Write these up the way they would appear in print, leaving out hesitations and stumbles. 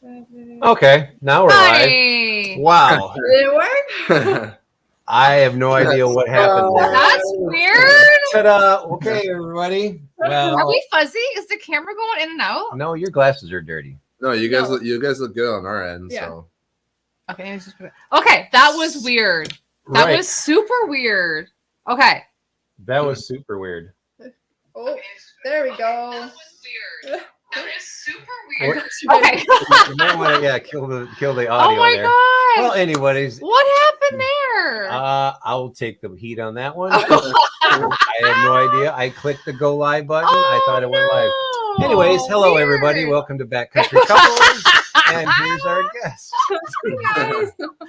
Okay, now we're live. Wow. Did it work? I have no idea what happened there. That's weird. Ta-da! Okay, everybody. Well, Are we fuzzy? Is the camera going in and out? no, your glasses are dirty. No, you guys look good on our end. Yeah. So Okay. Okay, that was weird. That Right. was super weird. Okay. That was super weird. Oh, there we go. That was weird. That is super weird. What- Okay. You might want to kill the Oh audio my there. gosh. Well, anyways, What happened there? I'll take the heat on that one. I have no idea. I clicked the go live button. I thought it went live. no. Anyways, hello Weird. everybody. Welcome to Backcountry Couples. And here's our guest.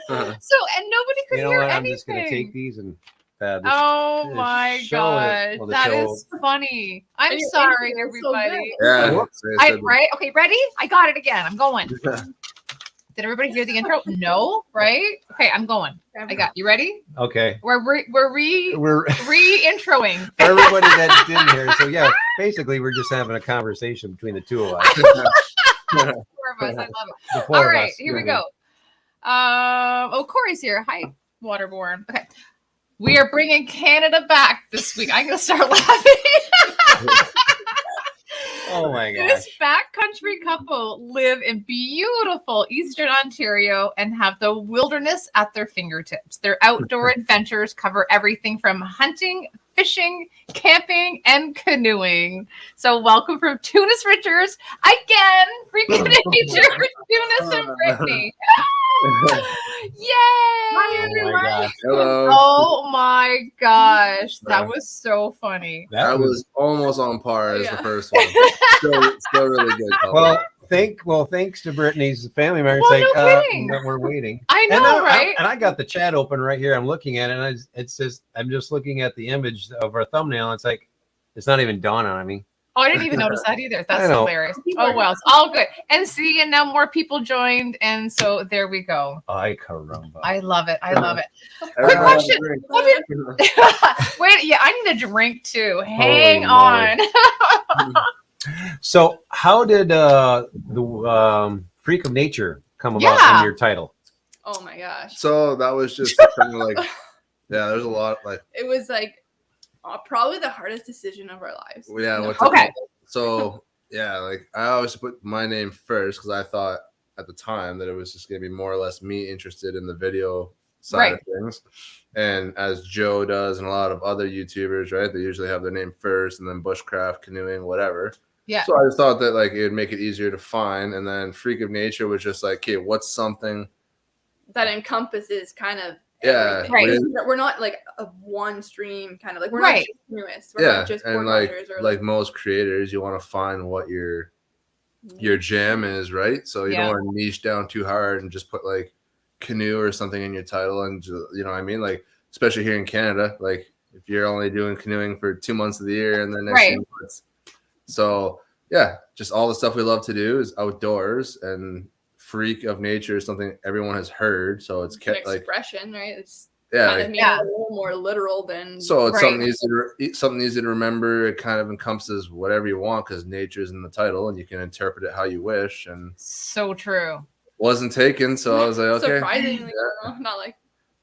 So, and nobody could You know hear what? I'm anything. just gonna take these and Oh just my show it. gosh, Well, the that show- is funny. I'm And your sorry, intro is so everybody. yeah. Right? Okay, ready? I got it again. I'm going. Did everybody hear the intro? No, right? Okay, I'm going. I got you. Ready? Okay. We're We're re-introing. for everybody that didn't hear. So yeah, basically we're just having a conversation between the two of us. Four of us. I love it. The four All of right, us. here we go. Corey's here. Hi, Waterborne. Okay. We are bringing Canada back this week. I'm going to start laughing. Oh my gosh. This backcountry couple live in beautiful Eastern Ontario and have the wilderness at their fingertips. Their outdoor adventures cover everything from hunting, fishing, camping, and canoeing. So welcome from Teunis Richards again, freaking nature, Teunis and Brittany. Yay! Oh my gosh. Hello. Oh my gosh, that was so funny. That was almost on par as the Yeah. first one. Still really good. thanks to Brittany's family members. Well, no kidding. No, we're waiting. I know, right? And I got the chat open right here. I'm looking at it, and it says I'm just looking at the image of our thumbnail. It's like it's not even dawning on me. Oh, I didn't even notice that either. That's I know. hilarious. Oh, well, it's all good. And see, and now more people joined. And so there we go. Ay caramba. I love it. I love it. Quick question. Wait, yeah, I need a drink too. Hang Holy on. So how did the Freak of Nature come about Yeah. in your title? Oh my gosh. So that was just kind of like, yeah, there's a lot like, It was like probably the hardest decision of our lives. yeah. No. What's it Okay. called? So yeah, like I always put my name first because I thought at the time that it was just gonna be more or less me interested in the video side of things. And as Joe does and a lot of other YouTubers, right? They usually have their name first and then bushcraft, canoeing, whatever. Yeah. So I just thought that like it would make it easier to find. And then Freak of Nature was just like, okay, what's something? That encompasses kind of Yeah. everything. Right. We're not like a one stream kind of like we're Right. not just canoeists. We're Yeah. not just And board like hunters or like most creators, you want to find what your jam is, right? So you Yeah. don't want to niche down too hard and just put like canoe or something in your title. And you know what I mean? Like, especially here in Canada, like if you're only doing canoeing for 2 months of the year and then next Right. few months. So yeah, just all the stuff we love to do is outdoors, and Freak of Nature is something everyone has heard. So it's an kept like, expression, right? It's yeah, kind like, of maybe Yeah. a little more literal than so it's Right. something easy to remember. It kind of encompasses whatever you want because nature's in the title, and you can interpret it how you wish. And So true. wasn't taken, so I was like, okay. surprisingly, Yeah. not like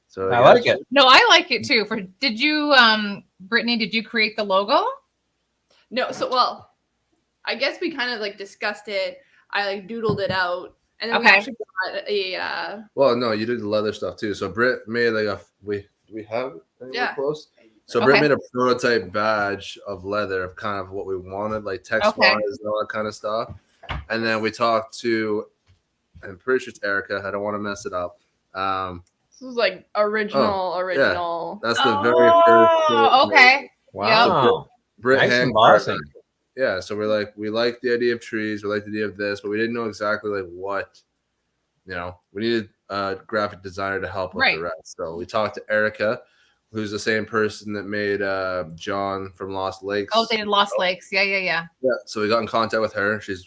So I like it. No, I like it too. Did you, Brittany, did you create the logo? no. So well, I guess we kind of like discussed it. I like doodled it out, and then we Okay. actually got a Well, no, you did the leather stuff too. So Britt made like we have it? I think we're Yeah. close. So Okay. Britt made a prototype badge of leather of kind of what we wanted, like text wise and all that kind of stuff. And then we talked to, I'm pretty sure it's Erica. I don't want to mess it up. this was like original. That's the very first. Oh, okay. Wow. Britt Nice hand embossing. Yeah, so we're like, we like the idea of trees, we like the idea of this, but we didn't know exactly like what, we needed a graphic designer to help with Right. the rest. So we talked to Erica, who's the same person that made John from Lost Lakes. Oh, they did Lost Lakes. Yeah. Yeah, so we got in contact with her. She's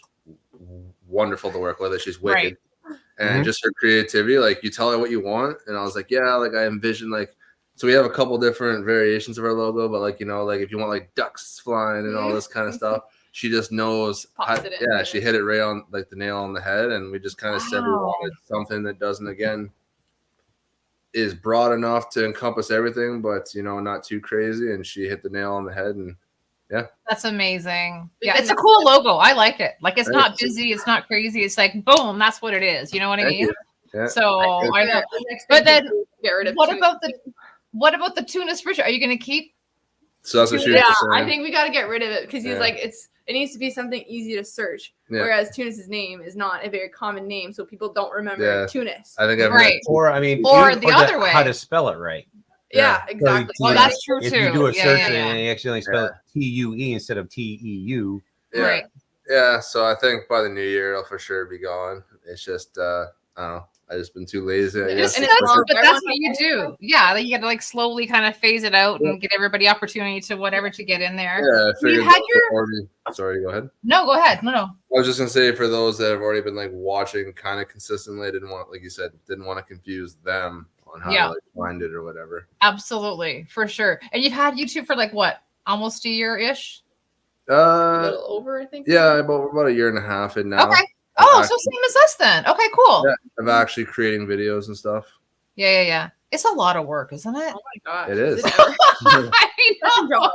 wonderful to work with. She's wicked. Right. And Mhm. just her creativity, like you tell her what you want. And I was like, yeah, like I envision like, so we have a couple different variations of our logo, but like, like if you want like ducks flying and all this kind of stuff. she just knows. Pops it in. Yeah, she hit it right on like the nail on the head, and we just kind of said we wanted something that doesn't again is broad enough to encompass everything, but you know, not too crazy. And she hit the nail on the head, and yeah, that's amazing. Yeah, it's a cool logo. I like it. Like it's not busy, it's not crazy. It's like boom, that's what it is. You know what I mean? Yeah. So I know. But then get rid of what about the Teunis fish? Are you going to keep? So that's what she was saying. I think we got to get rid of it because he's like it needs to be something easy to search. Yeah. Whereas Teunis's name is not a very common name, so people don't remember Teunis. I think or the other way, how to spell it right. Yeah, exactly. Well, that's true if too. You do a search and you accidentally spell it TUE instead of TEU. Yeah. Right. Yeah. So I think by the new year it'll for sure be gone. It's just I don't know. I just been too lazy. I guess. But that's what you do. Yeah, you got to like slowly kind of phase it out and get everybody opportunity to whatever to get in there. Yeah, I figured sorry, go ahead. No, go ahead. No. I was just gonna say for those that have already been like watching kind of consistently, didn't want, like you said, didn't want to confuse them on how to like find it or whatever. Absolutely, for sure. And you've had YouTube for like what, almost a year-ish? A little over, I think. Yeah, about a year and a half in now. Okay. Oh, so same as us then. Okay, cool. Yeah, I'm actually creating videos and stuff. Yeah. It's a lot of work, isn't it? Oh my gosh. It is. I know.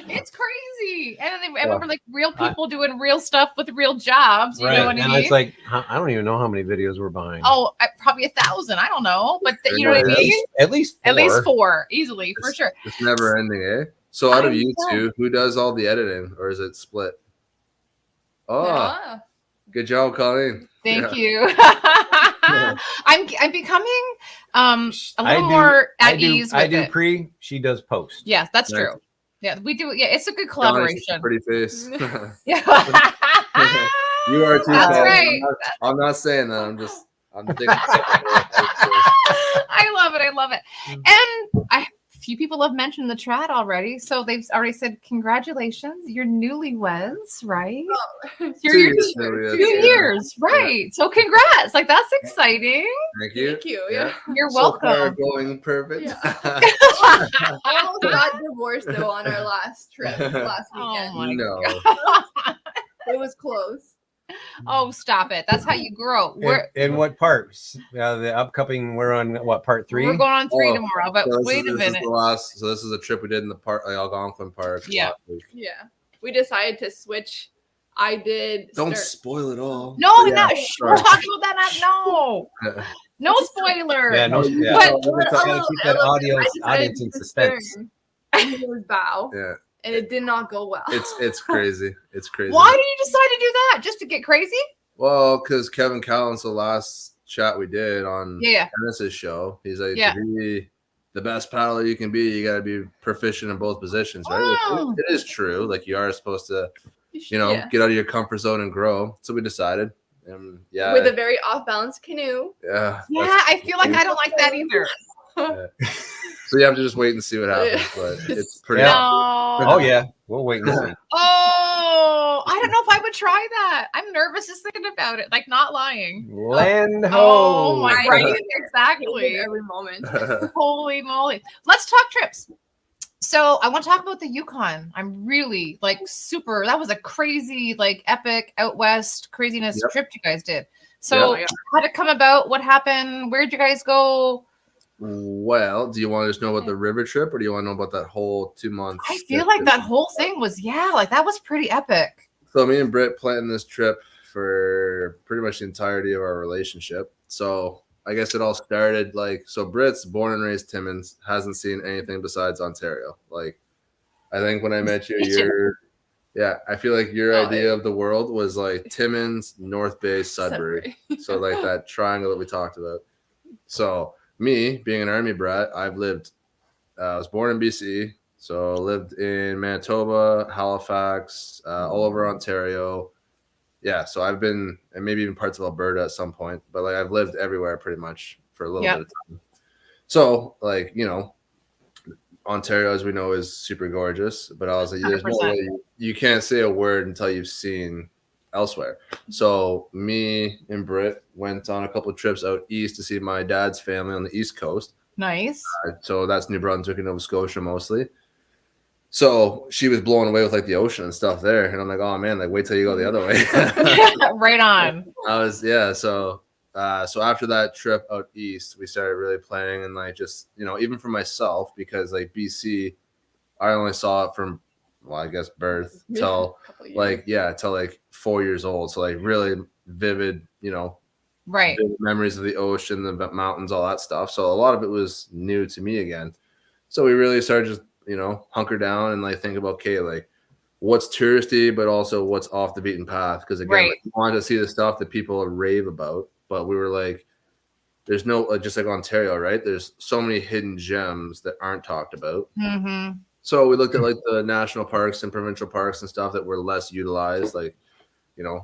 It's crazy. And then I remember like real people doing real stuff with real jobs. You know what I mean? It's like, I don't even know how many videos we're behind. Oh, probably 1,000. I don't know. But you know what I mean? At least four. Easily, for sure. It's never ending, eh? So out of you two, who does all the editing, or is it split? Oh, good job, Colleen. Thank you. I'm becoming a little more at ease with it. I do pre, she does post. Yes, that's true. Yeah, we do. Yeah, it's a good collaboration. Pretty face. Yeah. You are too. That's right. I'm not saying that. I'm thinking. I love it. And a few people have mentioned the chat already, so they've already said congratulations. You're newlyweds, right? Oh. You're 2 years, right? Yeah. So congrats! Like that's exciting. Thank you. Thank you. Yeah. You're welcome. So far going perfect. Yeah. I almost got divorced though on our last trip last weekend. Oh my God. It was close. Oh, stop it. That's how you grow. In what part? The upcoming, we're on what, part 3? We're going on 3 tomorrow, but so wait a minute. So this is a trip we did in the park, like Algonquin Park. Yeah. Yeah. We decided to switch. I did. Don't spoil it all. No, we'll talk about that. No spoiler. Yeah, no. Yeah. But gotta keep that audience in suspense. It was bow. Yeah. And it did not go well. It's crazy. It's crazy. Why did you decide to do that? Just to get crazy? Well, because Kevin Callens, the last chat we did on Dennis's show, he's like, to be the best paddler you can be, you got to be proficient in both positions, right? Oh. It is true. Like you are supposed to, get out of your comfort zone and grow. So we decided. With a very off-balance canoe. Yeah. Yeah, I feel like I don't like that either. So you have to just wait and see what happens, but it's pretty. No. Oh yeah, we'll wait and see. Oh, I don't know if I would try that. I'm nervous just thinking about it, like not lying. Land ho! Oh my God! Exactly. Every moment. Holy moly! Let's talk trips. So I want to talk about the Yukon. I'm really like super. That was a crazy, like epic out west craziness trip you guys did. So how'd it come about? What happened? Where'd you guys go? Well, do you want to just know about the river trip, or do you want to know about that whole 2 months? I feel like that whole thing was like that was pretty epic. So me and Britt planned this trip for pretty much the entirety of our relationship. So I guess it all started so Britt's born and raised Timmins, hasn't seen anything besides Ontario. Like I think when I met you, I feel like your idea of the world was like Timmins, North Bay, Sudbury. So like that triangle that we talked about. So me being an Army brat, I was born in BC, so lived in Manitoba, Halifax, all over Ontario. Yeah, so I've been, and maybe even parts of Alberta at some point, but I've lived everywhere pretty much for a little bit of time. So Ontario, as we know, is super gorgeous, but I was like, there's no way you can't say a word until you've seen elsewhere. So me and Britt went on a couple of trips out east to see my dad's family on the East Coast. Nice. So that's New Brunswick and Nova Scotia mostly. So she was blown away with like the ocean and stuff there, and I'm like, oh man, like wait till you go the other way. Right on. So after that trip out east, we started really planning and like just even for myself, because like BC, I only saw it from I guess birth till till like 4 years old. So like really vivid, right, vivid memories of the ocean, the mountains, all that stuff. So a lot of it was new to me again. So we really started just hunker down and like think about, okay, like what's touristy, but also what's off the beaten path. Because again, like, we wanted to see the stuff that people rave about, but we were like, there's no just like Ontario, right? There's so many hidden gems that aren't talked about. Mm-hmm. So we looked at like the national parks and provincial parks and stuff that were less utilized, like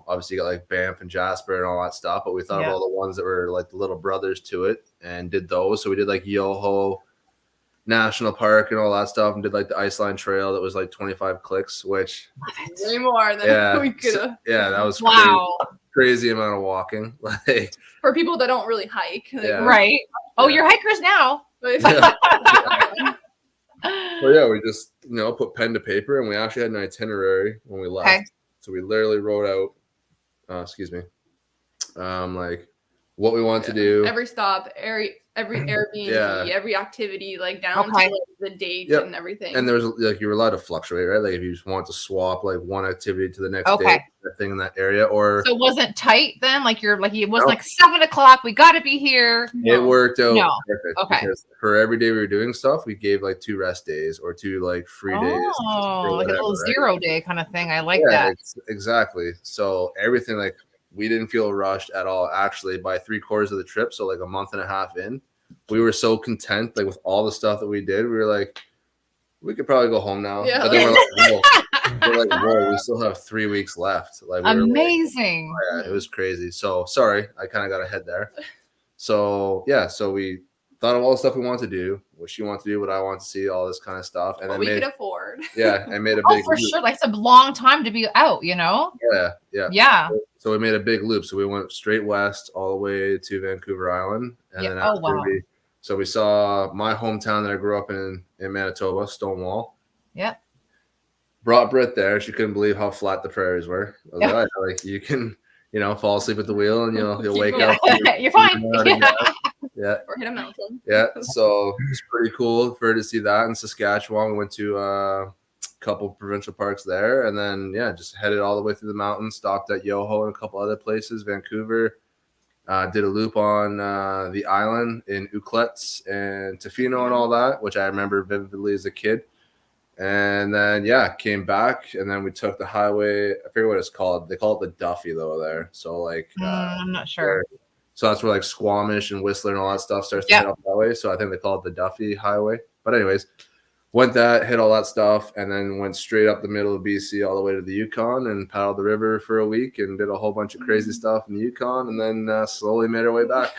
obviously you got like Banff and Jasper and all that stuff, but we thought of all the ones that were like the little brothers to it and did those. So we did like Yoho National Park and all that stuff, and did like the Iceland Trail that was like 25 clicks, which way more than we could have. That was crazy amount of walking. Like for people that don't really hike, right? Oh, you're hikers now. Well, we just put pen to paper, and we actually had an itinerary when we left. Okay. So we literally wrote out, like what we want to do, every stop, every Airbnb, every activity, like down to like, the date and everything. And there was like you were allowed to fluctuate, right? Like if you just want to swap like one activity to the next day, that thing in that area, or so it wasn't tight then. Like you're like it wasn't like 7 o'clock. We got to be here. It worked out perfect. Okay. Because for every day we were doing stuff, we gave like 2 rest days or 2 like free days. Oh, like a little 0 day kind of thing. I like that. Exactly. So everything like. We didn't feel rushed at all. Actually, by 3/4 of the trip, so like a month and a half in, we were so content, like with all the stuff that we did. We were like, we could probably go home now. Yeah. But then we're like, whoa, we still have 3 weeks left. Like, amazing. It was crazy. So sorry, I kind of got ahead there. So so we thought of all the stuff we want to do, what she wants to do, what I want to see, all this kind of stuff, and then we could afford. Yeah, I made a big. For sure, like it's a long time to be out, Yeah. So we made a big loop. So we went straight west all the way to Vancouver Island, and then after we saw my hometown that I grew up in Manitoba, Stonewall. Yeah. Brought Britt there. She couldn't believe how flat the prairies were. I was like, like you can, fall asleep at the wheel and you'll wake up. You're fine. Yeah. Or hit a mountain. Yeah. So it's pretty cool for her to see that in Saskatchewan. We went to a couple provincial parks there, and then just headed all the way through the mountains, stopped at Yoho and a couple other places, Vancouver. Did a loop on the island in Uclets and Tofino and all that, which I remember vividly as a kid. And then came back, and then we took the highway. I forget what it's called. They call it the Duffy though there. So like I'm not sure. So that's where like Squamish and Whistler and all that stuff starts to head up that way. So I think they call it the Duffy Highway. But anyways, hit all that stuff, and then went straight up the middle of BC all the way to the Yukon and paddled the river for a week and did a whole bunch of crazy stuff in the Yukon, and then slowly made our way back.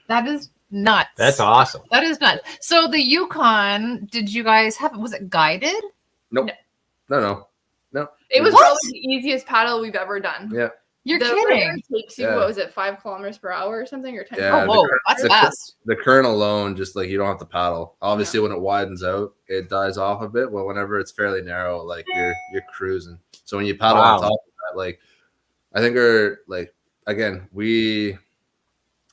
That is nuts. That's awesome. That is nuts. So the Yukon, did you guys was it guided? Nope. No. It was probably the easiest paddle we've ever done. Yeah. You're kidding. It takes you, what was it, 5 kilometers per hour or something, or 10? Yeah, whoa, that's fast. The current alone, just like you don't have to paddle. Obviously, when it widens out, it dies off a bit. But whenever it's fairly narrow, like you're cruising. So when you paddle on top of that, like I think we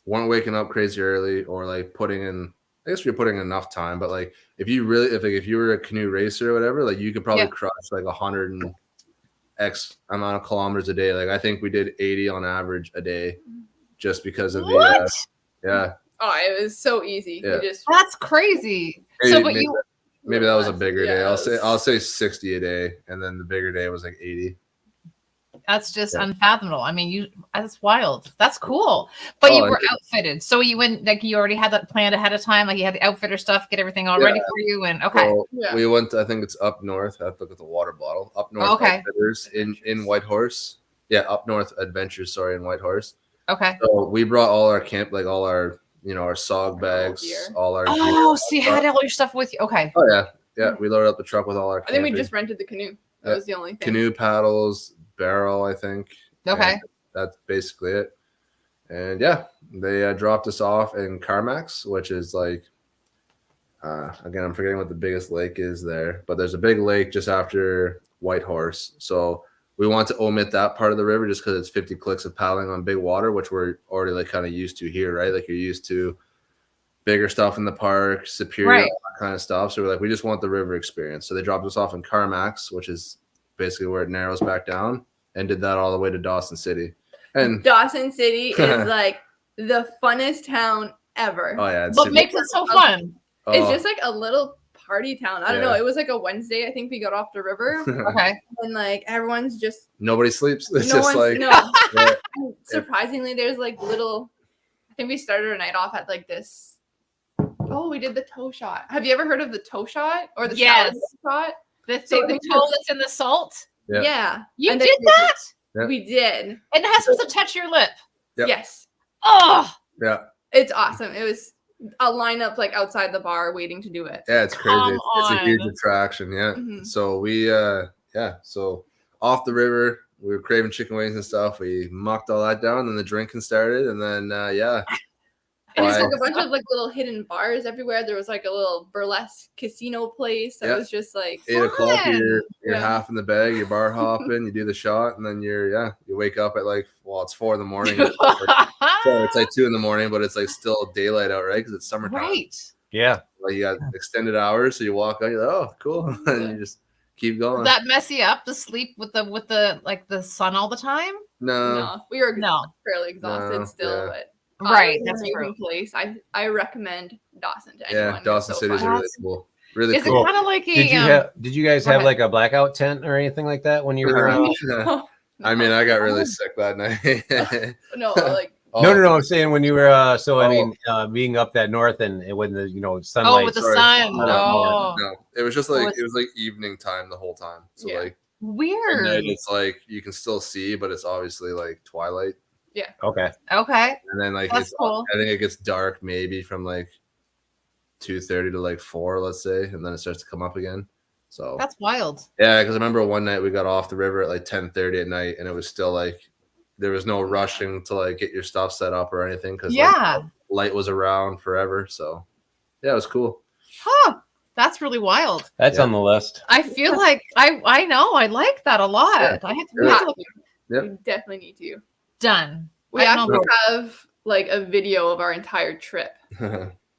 weren't waking up crazy early or like putting in. I guess we're putting in enough time, but like if you were a canoe racer or whatever, like you could probably crush like 100 and X amount of kilometers a day. Like I think we did 80 on average a day, just because of the Oh, it was so easy. Yeah. That's crazy. Maybe that was a bigger day. I'll say 60 a day, and then the bigger day was like 80. That's just unfathomable. I mean, that's wild. That's cool. But you were outfitted. So you went, like, you already had that planned ahead of time. Like you had the outfitter stuff, get everything all ready for you. And So we went, I think it's up north. I have to look at the water bottle. Up north Outfitters in Whitehorse. Yeah, Up North Adventures, in Whitehorse. Okay. So we brought all our camp, like all our, our SOG bags, all our gear. So you had all your stuff with you. Okay. Oh yeah. Yeah. We loaded up the truck with all our camping. I think we just rented the canoe. That was the only thing. Canoe, paddles, barrel, I think. Okay. And that's basically it. And they dropped us off in Carmax, which is like Again, I'm forgetting what the biggest lake is there, but there's a big lake just after Whitehorse. So we want to omit that part of the river just because it's 50 clicks of paddling on big water, which we're already like kind of used to here, right? Like you're used to bigger stuff in the park, Superior, Right. all that kind of stuff. So we're like, we just want the river experience. So they dropped us off in Carmax, which is basically where it narrows back down, and did that all the way to Dawson City. And Dawson City is like the funnest town ever. oh yeah, it's What super- makes it so fun? It's oh, just like a little party town. I don't know. Yeah. It was like a Wednesday. I think we got off the river, Okay. and like everyone's just nobody sleeps. It's no just one's like no. yeah, And surprisingly, there's like little. I think we started our night off at like this. Oh, we did the toe shot. Have you ever heard of the toe shot or the Yes. sour shot? The So the we toe that's in the salt. Yeah. Yeah. You And did then that, Yeah. We did. and it has supposed to touch your lip. Yep. Yes. Oh, yeah, It's awesome. It was a lineup like outside the bar waiting to do it. yeah, it's crazy. Come It's a huge on. attraction. Yeah. Mhm. So we so off the river, we were craving chicken wings and stuff. We mucked all that down, and the drinking started, and then And there's Why? like a bunch of like little hidden bars everywhere. There was like a little burlesque casino place that Yeah. was just like 8 o'clock, Fun. you're Yeah. half in the bag, you're bar hopping, you do the shot, and then you wake up at like, well, it's 4 in the morning. So it's like 2 in the morning, but it's like still daylight out, right? Because it's summertime. right. Yeah. Like you got extended hours, so you walk out, you're like, oh, cool, and you just keep going. Does that mess you up to sleep with the like the sun all the time? no, no, we were No. fairly exhausted No, still, yeah. but Right. it was That's an true. amazing place. I recommend Dawson to anyone. yeah, It's Dawson so City's fun. really cool, really Is cool. it kind of like a Did you guys go have ahead. like a blackout tent or anything like that when you were? I mean, I got really sick that night. no, like Oh, No. I'm saying when you were. So I Oh. mean, being up that north and when the sunlight. oh with the sorry. sun? No, Oh, no, it was just Oh, like it's- it was like evening time the whole time. So Yeah. like at weird. night it's like you can still see, but it's obviously like twilight. Okay. Okay, And then like that's it's cool. I think it gets dark maybe from like 2:30 to like 4, let's say, and then it starts to come up again. So That's wild. yeah, because I remember one night we got off the river at like 10:30 at night, and it was still like there was no rushing to like get your stuff set up or anything because Yeah. light was around forever. So yeah, it was cool. Huh. That's really wild. That's Yeah. on the list. I feel like I know I like that a lot. Yeah. I have to, Yeah. we have to look Yep. we definitely need to. done. We I don't actually know. have like a video of our entire trip.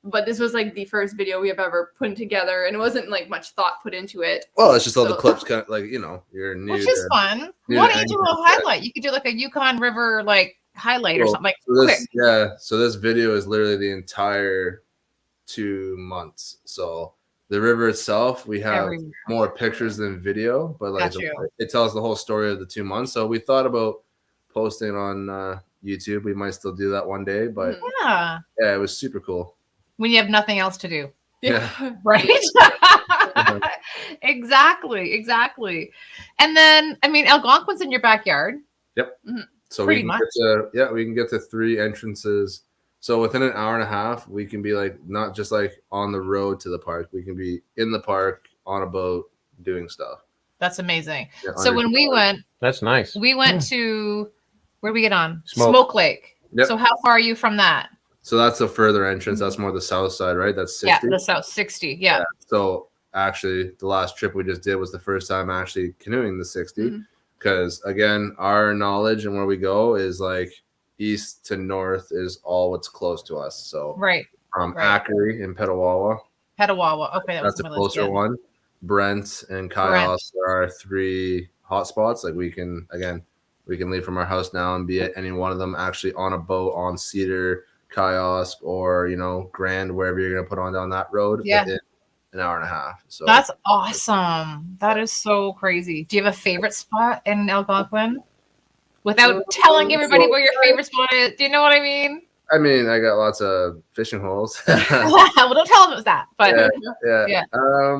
But this was like the first video we have ever put together, and it wasn't like much thought put into it. Well, it's just all the So- clips, kind of like you're new. Which is to- fun. Yeah, Why don't you and- do a highlight? You could do like a Yukon River like highlight or Well, something like So quick. this, yeah. So this video is literally the entire 2 months. So the river itself, we have Every- more pictures than video, but like Got you. it tells the whole story of the 2 months. So we thought about posting on YouTube. We might still do that one day, but Mhm. Yeah. yeah, it was super cool. When you have nothing else to do. Yeah. Right? Exactly. And then I mean Algonquin's in your backyard. So Pretty we can get to 3 entrances. So within an hour and a half, we can be like not just like on the road to the park. We can be in the park on a boat doing stuff. That's amazing. Yeah, So when we went That's nice. we went to where did we get on? Smoke. Lake. Yep. So how far are you from that? So that's the further entrance. That's more the south side, right? That's 60. Yeah, the south 60. Yeah. So actually, the last trip we just did was the first time actually canoeing the 60. Mhm. Because again, our knowledge and where we go is like east to north is all what's close to us. So Right. from right. Ackery in Petawawa, Petawawa. Okay, that that's was a on my list, closer yeah. one. Brent and Kaios are our 3 hotspots. Like we can leave from our house now and be at any one of them, actually on a boat on Cedar, Kiosk, or Grand, wherever you're gonna put on down that road. Yeah. within an hour and a half. So That's awesome. That is so crazy. Do you have a favorite spot in Algonquin? Without telling everybody where your favorite spot is. Do you know what I mean? I mean, I got lots of fishing holes. Well, don't tell them it was that. But Yeah. Yeah.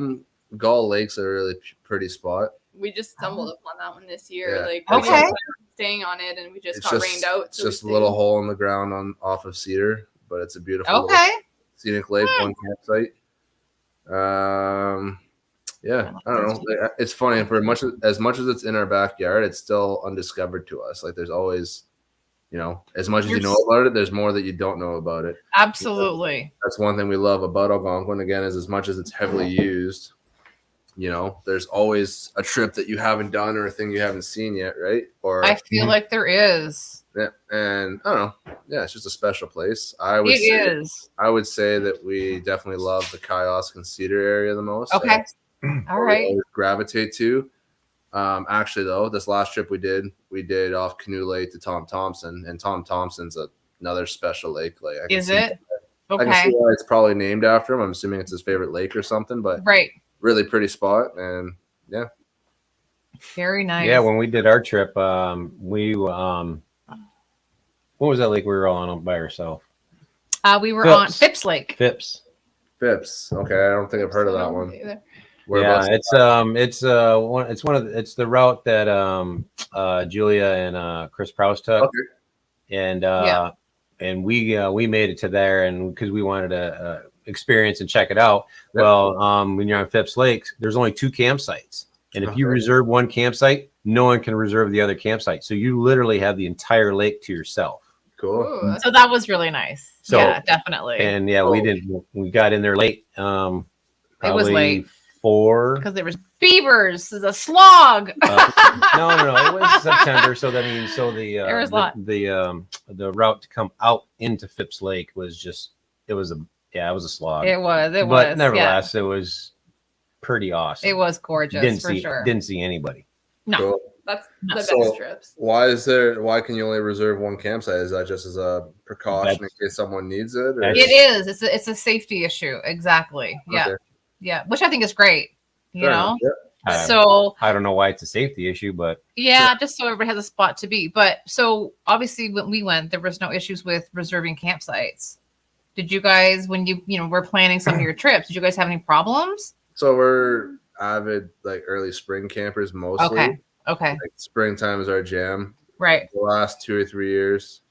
Gull Lake's a really pretty spot. We just stumbled upon that one this year. Yeah. Like Okay. we didn't plan on staying on it, and we just got rained out. It's so we just a stayed. little hole in the ground off of Cedar, but it's a beautiful little okay. scenic lake, one campsite. Yeah, I don't know. Like, it's funny for as much as it's in our backyard, it's still undiscovered to us. Like there's always as much as you know about it, there's more that you don't know about it. Absolutely. That's one thing we love about Algonquin, again, is as much as it's heavily used, there's always a trip that you haven't done or a thing you haven't seen yet, right? Or I feel like there is. Yeah, and I don't know. Yeah, it's just a special place. It is. I would say that we definitely love the Kiosk and Cedar area the most. Okay. All right. Gravitate to. Actually, though, this last trip we did off Canoe Lake to Tom Thompson, and Tom Thompson's another special lake. Like, is it? Okay. I can see why it's probably named after him. I'm assuming it's his favorite lake or something, but really pretty spot, and yeah. Very nice. Yeah, when we did our trip, we what was that lake we were on by ourselves? We were on Phipps Lake. Phipps. Okay, I don't think I've heard of that one. Yeah, it's the route that Julia and Chris Prowse took, and we made it to there, and because we wanted to experience and check it out. Yep. Well, when you're on Phipps Lake, there's only 2 campsites, and if you reserve one campsite, no one can reserve the other campsite, so you literally have the entire lake to yourself. Cool. Ooh, so that was really nice. So, yeah, definitely. And we got in there late. It was late. 4 because there was beavers. It's a slog. No, it was September, so that means there was the route to come out into Phipps Lake was it was a slog. It was, but nevertheless, it was pretty awesome. It was gorgeous sure. Didn't see anybody. No, cool. That's the best trips. Why can you only reserve one campsite? Is that just as a precaution in case someone needs it? Or? It is. It's a safety issue. Exactly. Yeah. Okay. Yeah, which I think is great. You know. Yeah. So I don't know why it's a safety issue, but just so everybody has a spot to be. But so obviously when we went, there was no issues with reserving campsites. Did you guys, when you were planning some of your trips, did you guys have any problems? So we're avid early spring campers mostly. Okay. Springtime is our jam. Right. The last 2 or 3 years.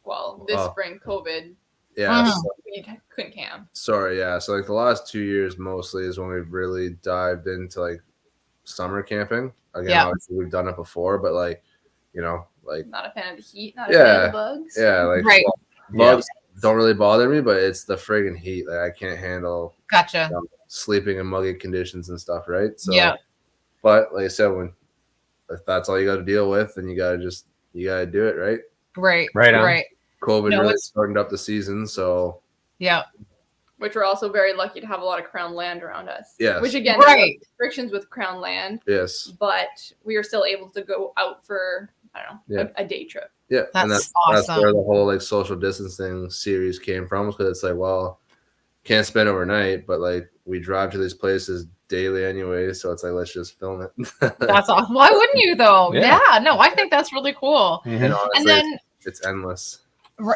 Well, this spring, COVID. Yeah. So we couldn't camp. Sorry, yeah. So the last 2 years mostly is when we've really dived into summer camping. Again, obviously we've done it before, but not a fan of the heat, not a fan of the bugs. Yeah, right. Bugs don't really bother me, but it's the friggin' heat. I can't handle sleeping in muggy conditions and stuff, right? So but like I said, if that's all you got to deal with, then you gotta do it, right? Right. COVID really started up the season, so which we're also very lucky to have a lot of crown land around us. Yes. Which again, there are restrictions with crown land. Yes. But we are still able to go out for a day trip. Yeah, that's awesome. That's where the whole social distancing series came from, because it's can't spend overnight, but we drive to these places daily anyway, so it's let's just film it. That's awesome. Why wouldn't you though? Yeah, no, I think that's really cool. Mm-hmm. And then it's endless.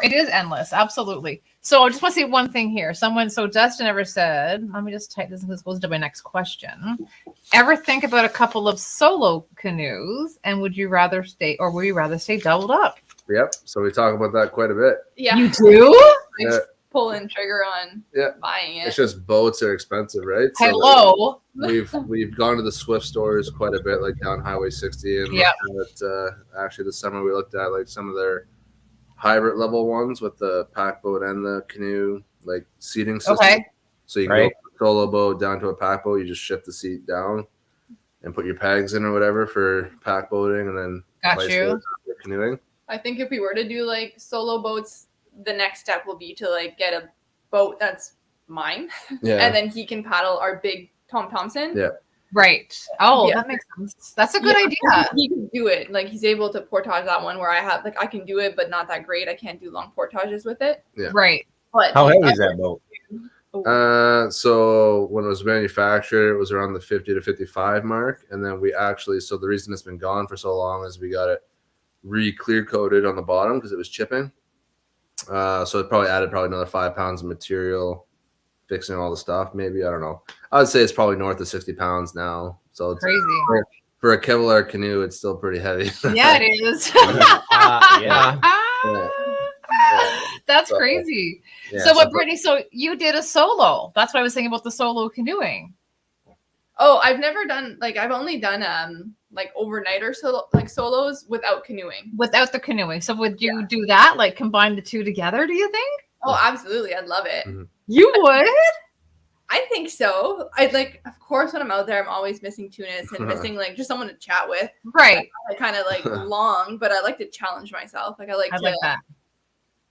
It is endless, absolutely. So I just want to say one thing here. Dustin ever said, let me just type this, and this goes to my next question. Ever think about a couple of solo canoes, and would you rather stay doubled up? Yep. So we talk about that quite a bit. Yeah. You do? Yeah. Pulling trigger on buying it. It's just boats are expensive, right? Hello. So we've gone to the Swift stores quite a bit, down Highway 60, and actually this summer we looked at some of their hybrid level ones with the pack boat and the canoe seating system. Okay. So you can go from a solo boat down to a pack boat. You just shift the seat down and put your pegs in or whatever for pack boating, and then for canoeing. I think if we were to do solo boats, the next step will be to get a boat that's mine, and then he can paddle our big Tom Thompson. Yeah. Right. Oh, that makes sense. That's a good idea. He can do it. He's able to portage that one where I have I can do it, but not that great. I can't do long portages with it. Yeah. Right. But how heavy is that boat? So when it was manufactured, it was around the 50 to 55 mark, and then we actually. So the reason it's been gone for so long is we got it re-clear coated on the bottom because it was chipping. So it probably added another 5 pounds of material, fixing all the stuff. Maybe, I don't know. I would say it's probably north of 60 pounds now. So it's crazy. For a Kevlar canoe, it's still pretty heavy. Yeah, it is. That's crazy. Yeah, so what, Brittany? So you did a solo. That's what I was thinking about the solo canoeing. Oh, I've never done I've only done like overnighter solos without canoeing. Without the canoeing. So would you do that? Like combine the two together, do you think? Oh, absolutely. I'd love it. Mm-hmm. You would? I think so. Of course, when I'm out there, I'm always missing Teunis and missing just someone to chat with. Right. I kind of long, but I like to challenge myself. I like that.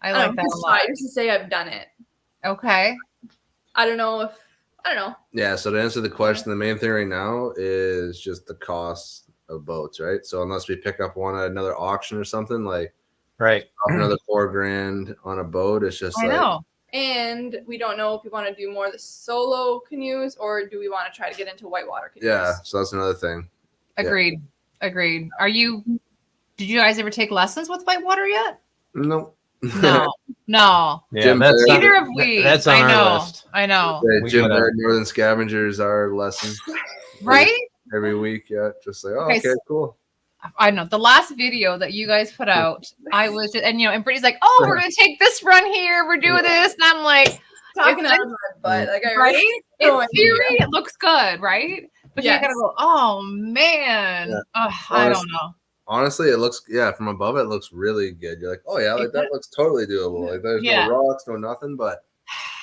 I like that a lot. Just to say I've done it. Okay. I don't know. Yeah. So to answer the question, the main thing right now is just the cost of boats, right? So unless we pick up one at another auction or something, right, another $4,000 on a boat, it's just I know. And we don't know if we want to do more of the solo canoes or do we want to try to get into whitewater canoes? Yeah, so that's another thing. Agreed. Yeah. Agreed. Did you guys ever take lessons with whitewater yet? No. No. Yeah, neither have we. That's on our list. I know. Jim Bear, Northern Scavengers, our lesson. Right? Every week, yeah. Just okay, cool. I know the last video that you guys put out, I was just, and Brittany's like, oh, we're gonna take this run here, we're doing this, and I'm like, talking out of my butt, right? In theory, it looks good, right? But you gotta go, oh man, I don't know. Honestly, it looks from above, it looks really good. You're like, oh yeah, that looks totally doable. There's no rocks, no nothing. But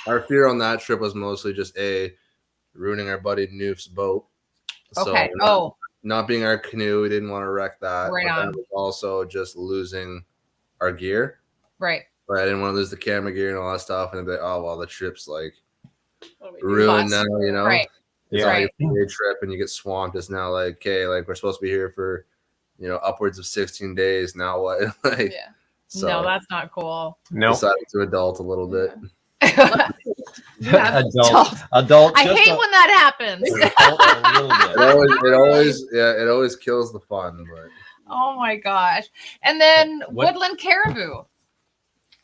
our fear on that trip was mostly just ruining our buddy Noof's boat. Okay. So, not being our canoe, we didn't want to wreck that. Right but on. then also just losing our gear. Right. But I didn't want to lose the camera gear and all that stuff. And they'd be like, oh, well, the trip's ruined now, Right. It's a trip and you get swamped. It's now okay, we're supposed to be here for, upwards of 16 days. Now what? So no, that's not cool. No. Decided to adult a little bit. Adult. I hate when that happens. It always kills the fun. But oh my gosh! And then woodland caribou.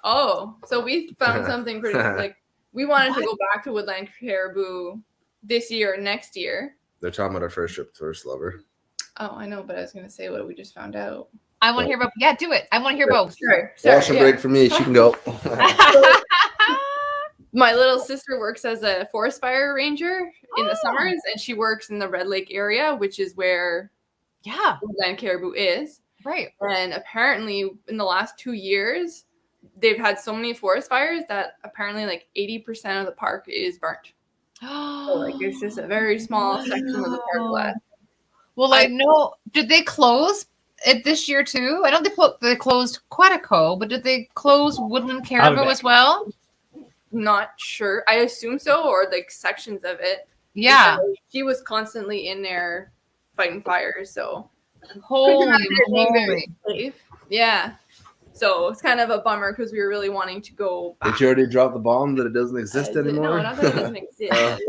Oh, so we found something pretty we wanted to go back to woodland caribou this year, next year. They're talking about our first trip to First Lover. Oh, I know, but I was gonna say what we just found out. I want to hear about. Yeah, do it. I want to hear both. Sure. Wash and break for me. She can go. My little sister works as a forest fire ranger in the summers, and she works in the Red Lake area, which is where woodland caribou is. Right. And apparently, in the last 2 years, they've had so many forest fires that apparently 80% of the park is burnt. So it's just a very small section of the park left. Well, I know. Did they close it this year too? I know they closed Quetico, but did they close woodland caribou as well? Not sure. I assume so, or sections of it. Yeah. She was constantly in there fighting fires, so holy moly. Yeah. So it's kind of a bummer because we were really wanting to go back. Did you already drop the bomb that it doesn't exist anymore? No, not that it doesn't exist.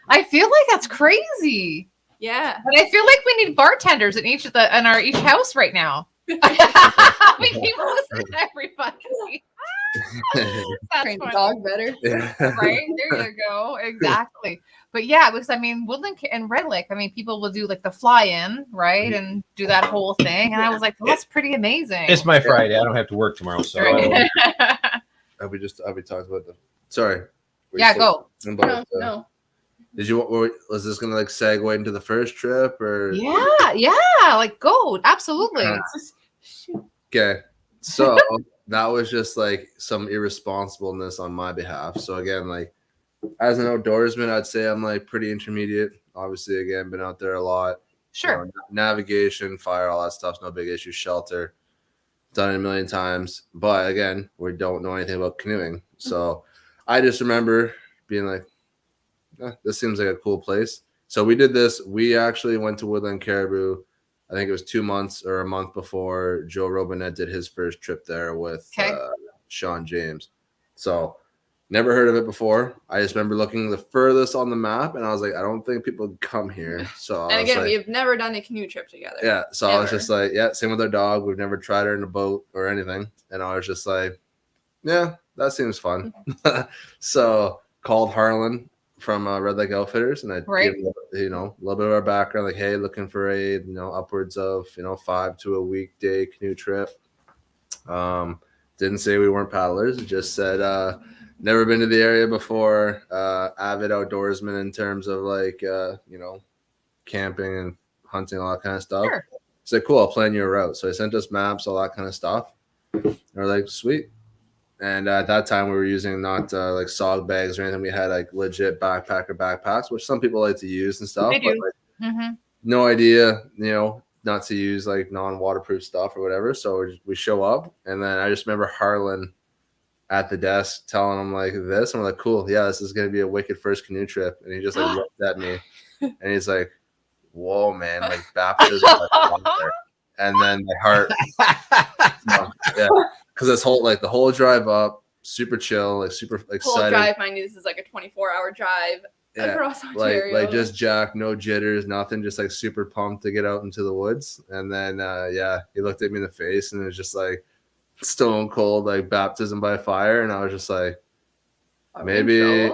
I feel like that's crazy. Yeah. But I feel like we need bartenders in each house right now. We keep listening to everybody. Train the dog better. Right? There you go. Exactly. But yeah, because Woodland and Red Lake, people will do the fly-in, right? And do that whole thing. And I was like, well, that's pretty amazing. It's my Friday. I don't have to work tomorrow. So have we talked about the sorry. Yeah, go. No. Was this gonna segue into the first trip or go. Absolutely. Okay. So that was just some irresponsibleness on my behalf. So again, as an outdoorsman, I'd say I'm pretty intermediate. Obviously, again, been out there a lot. Sure. Navigation, fire, all that stuff's no big issue. Shelter, done it a million times. But again, we don't know anything about canoeing. So I just remember being this seems like a cool place. So we did this. We actually went to Woodland Caribou. I think it was 2 months or a month before Joe Robinette did his first trip there with Sean James. So never heard of it before. I just remember looking the furthest on the map, and I was like, I don't think people would come here. So and again, we've never done a canoe trip together. Yeah. So I was just same with our dog. We've never tried her in a boat or anything. And I was just yeah, that seems fun. So called Harlan from Red Lake Outfitters, and I gave him, a little bit of our background, hey, looking for a upwards of 5 to a weekday canoe trip. Didn't say we weren't paddlers. It just said never been to the area before. Avid outdoorsman in terms of camping and hunting, all that kind of stuff. Sure. He's like, cool, I'll plan your route. So he sent us maps, all that kind of stuff. And we're like, sweet. And at that time, we were using not like SOG bags or anything. We had like legit backpacker backpacks, which some people like to use and stuff. They do. But, like, no idea, you know, not to use like non-waterproof stuff or whatever. So we show up, and then I just remember Harlan at the desk telling him like this. I'm like, cool, yeah, this is gonna be a wicked first canoe trip. And he just like looked at me, and he's like, whoa, man, like baptism. And then my heart, yeah, because this whole like the whole drive up, super chill, like super excited. Whole drive, mind you, this is like a 24-hour drive across Ontario. Like just jack, no jitters, nothing, just like super pumped to get out into the woods. And then yeah, he looked at me in the face and it was just like stone cold, like baptism by fire. And I was just like, maybe I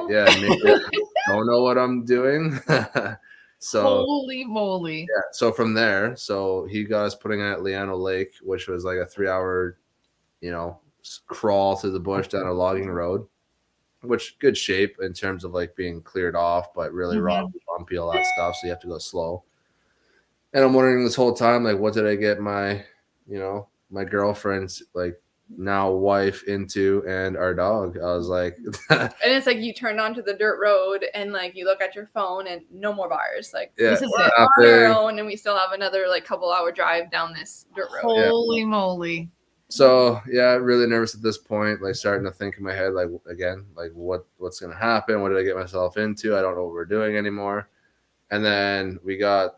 don't know what I'm doing. So holy moly. Yeah. So from there, so he got us putting at Liano Lake, which was like a 3-hour, you know, crawl through the bush down a logging road, which good shape in terms of like being cleared off, but really rocky, bumpy, all that stuff. So you have to go slow. And I'm wondering this whole time, like, what did I get my, you know, my girlfriend's like now wife into and our dog? I was like, and it's like you turned onto the dirt road and like you look at your phone and no more bars. Like this is it. On our own, and we still have another like couple-hour drive down this dirt road. Holy moly. So yeah, really nervous at this point, like starting to think in my head, like again, like what's gonna happen? What did I get myself into? I don't know what we're doing anymore. And then we got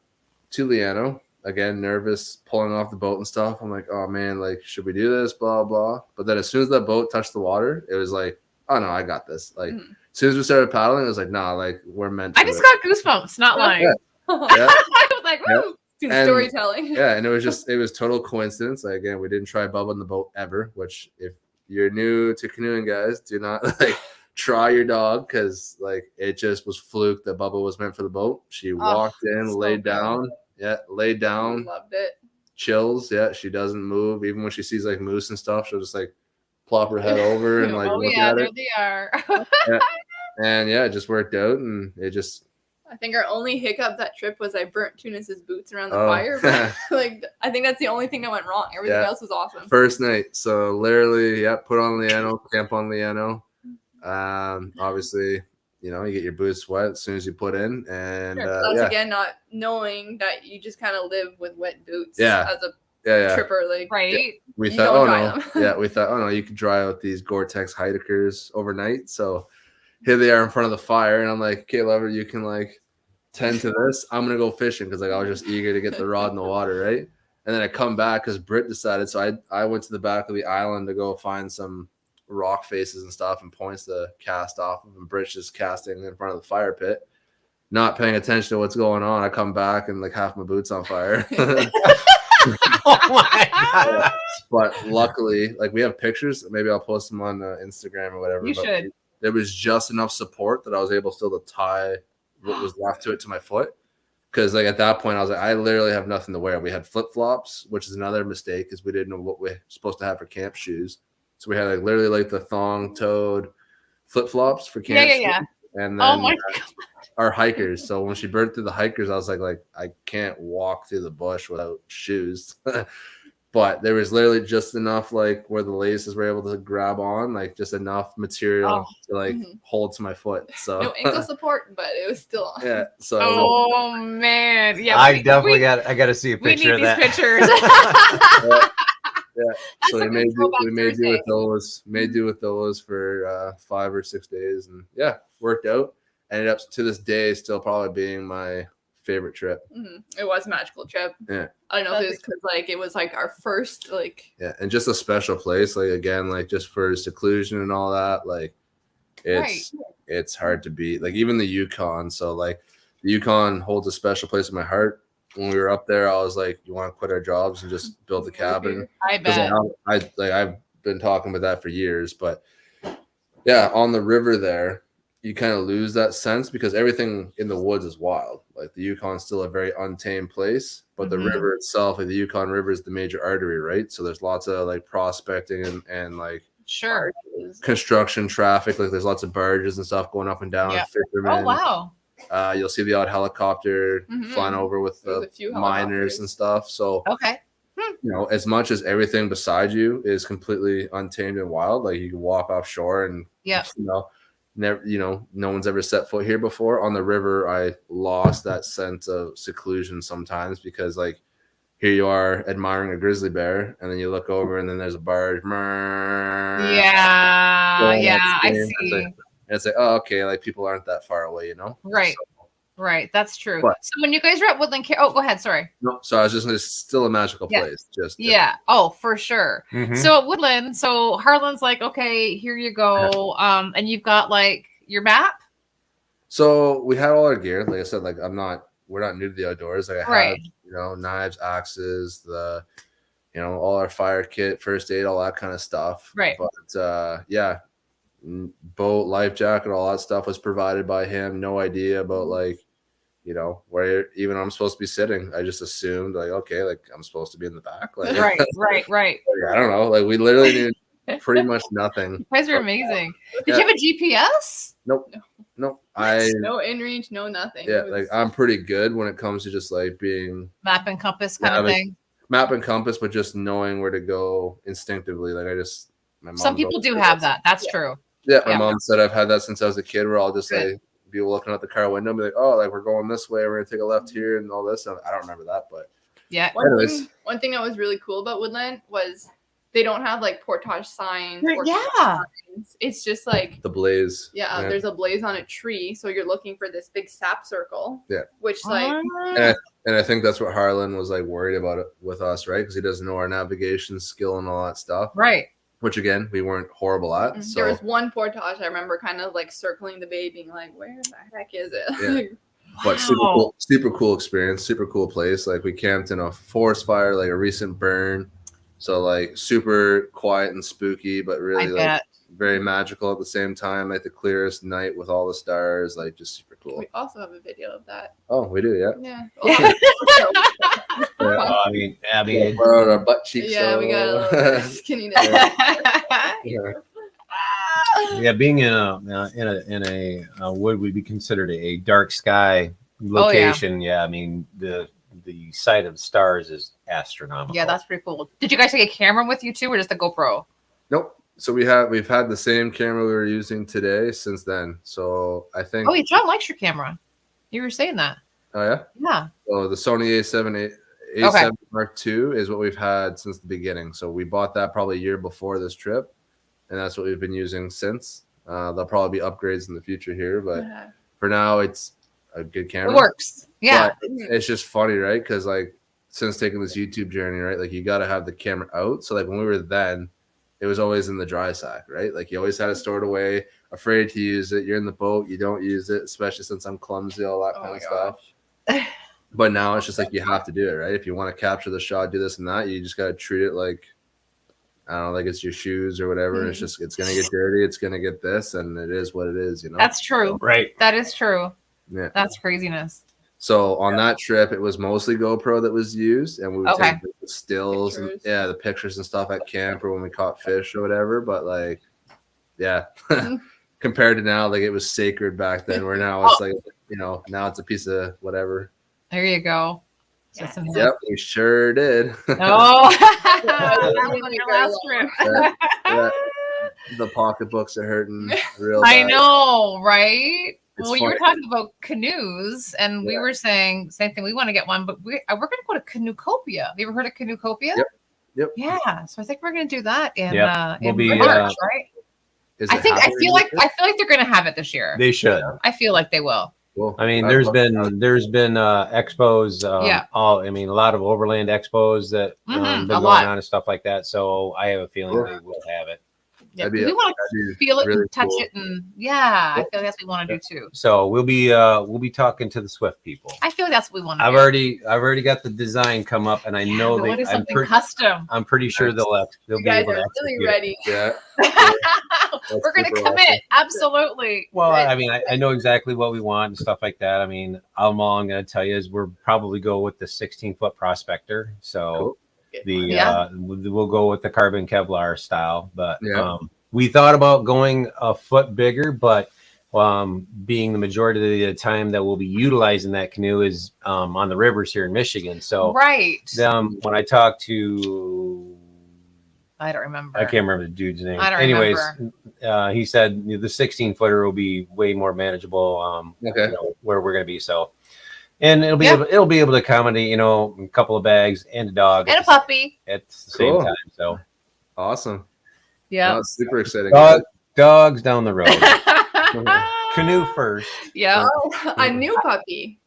to Liano. Again, nervous, pulling off the boat and stuff. I'm like, oh man, like, should we do this? Blah, blah. But then as soon as that boat touched the water, it was like, oh no, I got this. Like, as soon as we started paddling, it was like, nah, like, we're meant to. I just got goosebumps, not lying. Yeah. I was like, woo. Storytelling. Yeah, and it was total coincidence. Like, again, we didn't try Bubba on the boat ever, which if you're new to canoeing, guys, do not like try your dog, because like it just was fluke that Bubba was meant for the boat. She walked in, laid down. Yeah, laid down. Loved it. Chills. Yeah, she doesn't move. Even when she sees like moose and stuff, she'll just like plop her head over and like look at there it. They are. Yeah. And yeah, it just worked out, and it just. I think our only hiccup that trip was I burnt Teunis's boots around the fire. But like, I think that's the only thing that went wrong. Everything else was awesome. First night, so literally, put on Liano, camp on Liano. Obviously. You know, you get your boots wet as soon as you put in, and again, not knowing that you just kind of live with wet boots. Yeah, as a tripper, like right. We thought, oh no, you could dry out these Gore-Tex hikers overnight. So here they are in front of the fire, and I'm like, okay, lover, you can like tend to this. I'm gonna go fishing because like I was just eager to get the rod in the water, right? And then I come back because Britt decided. So I went to the back of the island to go find some rock faces and stuff and points to cast off of, and Britch is casting in front of the fire pit, not paying attention to what's going on. I come back and like half my boots on fire. Oh my God. But luckily, like we have pictures. Maybe I'll post them on Instagram or whatever. You should. There was just enough support that I was able still to tie what was left to it to my foot. Because like at that point, I was like, I literally have nothing to wear. We had flip flops, which is another mistake because we didn't know what we're supposed to have for camp shoes. So we had like literally like the thong-toed flip-flops for camp. Yeah. And then our hikers. So when she burnt through the hikers, I was like I can't walk through the bush without shoes. But there was literally just enough like where the laces were able to grab on, like just enough material to like hold to my foot. So no ankle support, but it was still on. Yeah. So oh man. Yeah. I got to see a picture of that. We need these pictures. Yeah, so we made do with those for 5 or 6 days, and yeah, worked out. Ended up to this day still probably being my favorite trip. It was a magical trip. Yeah, I don't know if it was because like it was like our first like. Yeah, and just a special place. Like again, like just for seclusion and all that. Like it's hard to beat. Like even the Yukon. So like the Yukon holds a special place in my heart. When we were up there, I was like, "You want to quit our jobs and just build a cabin?" I bet. I've been talking about that for years, but yeah, on the river there, you kind of lose that sense because everything in the woods is wild. Like the Yukon's still a very untamed place, but the river itself, like the Yukon River, is the major artery, right? So there's lots of like prospecting and like sure construction traffic. Like there's lots of barges and stuff going up and down. Yeah. Fishermen. Oh wow. You'll see the odd helicopter flying over with the miners and stuff. So okay. You know, as much as everything beside you is completely untamed and wild, like you can walk offshore and you know, never, you know, no one's ever set foot here before. On the river, I lost that sense of seclusion sometimes because like here you are admiring a grizzly bear, and then you look over and then there's a bird. I see. And it's like, oh, okay, like people aren't that far away, you know? Right. Right, that's true. But, so when you guys were at Woodland go ahead, sorry. No, so I was just, it's still a magical place. Just oh, for sure. So at Woodland, so Harlan's like, okay, here you go. And you've got like your map. So we had all our gear. Like I said, like we're not new to the outdoors. Like I had, you know, knives, axes, you know, all our fire kit, first aid, all that kind of stuff. Right. But yeah, boat, life jacket, all that stuff was provided by him. No idea about like, you know, where even I'm supposed to be sitting. I just assumed like, okay, like I'm supposed to be in the back. Like, right. Like, I don't know. Like we literally knew pretty much nothing. You guys are amazing. Did you have a GPS? Nope. No. No inReach, no nothing. Yeah, like I'm pretty good when it comes to just like being map and compass kind of thing. Map and compass, but just knowing where to go instinctively. Like my mom. Some people do have that. That's true. Yeah, my mom said I've had that since I was a kid. Where I'll just like be looking out the car window and be like, oh, like we're going this way. We're gonna take a left here and all this. I don't remember that, but yeah. One thing that was really cool about Woodland was they don't have like portage signs. Signs. It's just like the blaze. Yeah, there's a blaze on a tree, so you're looking for this big sap circle. Yeah, which like, and I think that's what Harlan was like worried about it with us, right? Because he doesn't know our navigation skill and all that stuff, right? Which again, we weren't horrible at. So. There was one portage I remember kind of like circling the bay, being like, "Where the heck is it?" Yeah. But super cool experience, super cool place. Like we camped in a forest fire, like a recent burn. So like super quiet and spooky, but really like very magical at the same time. Like the clearest night with all the stars, like just super cool. We also have a video of that. Oh, we do, yeah. I mean, our butt cheeks. Yeah, we got a little skinny. Yeah, being in a what would be considered a dark sky location. Yeah, I mean the sight of stars is astronomical. Yeah, that's pretty cool. Did you guys take a camera with you too, or just the GoPro? Nope. So we've had the same camera we were using today since then. So I think. Oh, yeah, John likes your camera. You were saying that. Oh yeah. Yeah. So the Sony A7 Mark II is what we've had since the beginning. So we bought that probably a year before this trip, and that's what we've been using since. There'll probably be upgrades in the future here, but for now it's a good camera. It works. Yeah. But it's just funny, right? Because like since taking this YouTube journey, right? Like you got to have the camera out. So like when we were then, it was always in the dry sack, right? Like you always had it stored away, afraid to use it. You're in the boat, you don't use it, especially since I'm clumsy, all that kind of stuff. But now it's just like you have to do it, right? If you want to capture the shot, do this and that, you just got to treat it like, I don't know, like it's your shoes or whatever. It's just, it's going to get dirty. It's going to get this, and it is what it is, you know? That's true. Right. That is true. Yeah. That's craziness. So on that trip, it was mostly GoPro that was used, and we would take the stills and the pictures and stuff at camp or when we caught fish or whatever. But like, compared to now, like it was sacred back then. Where now it's like, you know, now it's a piece of whatever. There you go. Yep, we sure did. Oh, that was your last trip. The pocketbooks are hurting real bad. I know, right? It's funny. You were talking about canoes, and we were saying same thing. We want to get one, but we're going to go to Canoecopia. Have you ever heard of Canoecopia? Yep. Yeah. So I think we're going to do that in March, right? I feel like they're going to have it this year. They should. I feel like they will. Well, I mean, there's been expos. A lot of overland expos that been going on and stuff like that. So I have a feeling they will have it. Yeah, we want to feel it really and touch it, and I feel like that's what we want to do too. So we'll be talking to the Swift people. I feel like that's what we want to do. I've already got the design come up, and I know custom. I'm pretty sure they'll be able to really ready. Yeah. We're going to commit. Absolutely. Well, I mean, I know exactly what we want and stuff like that. I mean, all I'm going to tell you is we're probably go with the 16-foot Prospector. So we'll go with the carbon Kevlar style. But we thought about going a foot bigger, but being the majority of the time that we'll be utilizing that canoe is on the rivers here in Michigan. So right. When I talked to, I don't remember. I can't remember the dude's name. I don't Anyways, remember. He said the 16-footer will be way more manageable. Where we're going to be. So, and it'll be able to accommodate, a couple of bags and a dog and a puppy at the same time. So awesome. Yeah, that's super exciting. Dogs down the road. Canoe first. Yeah. Oh, a new puppy.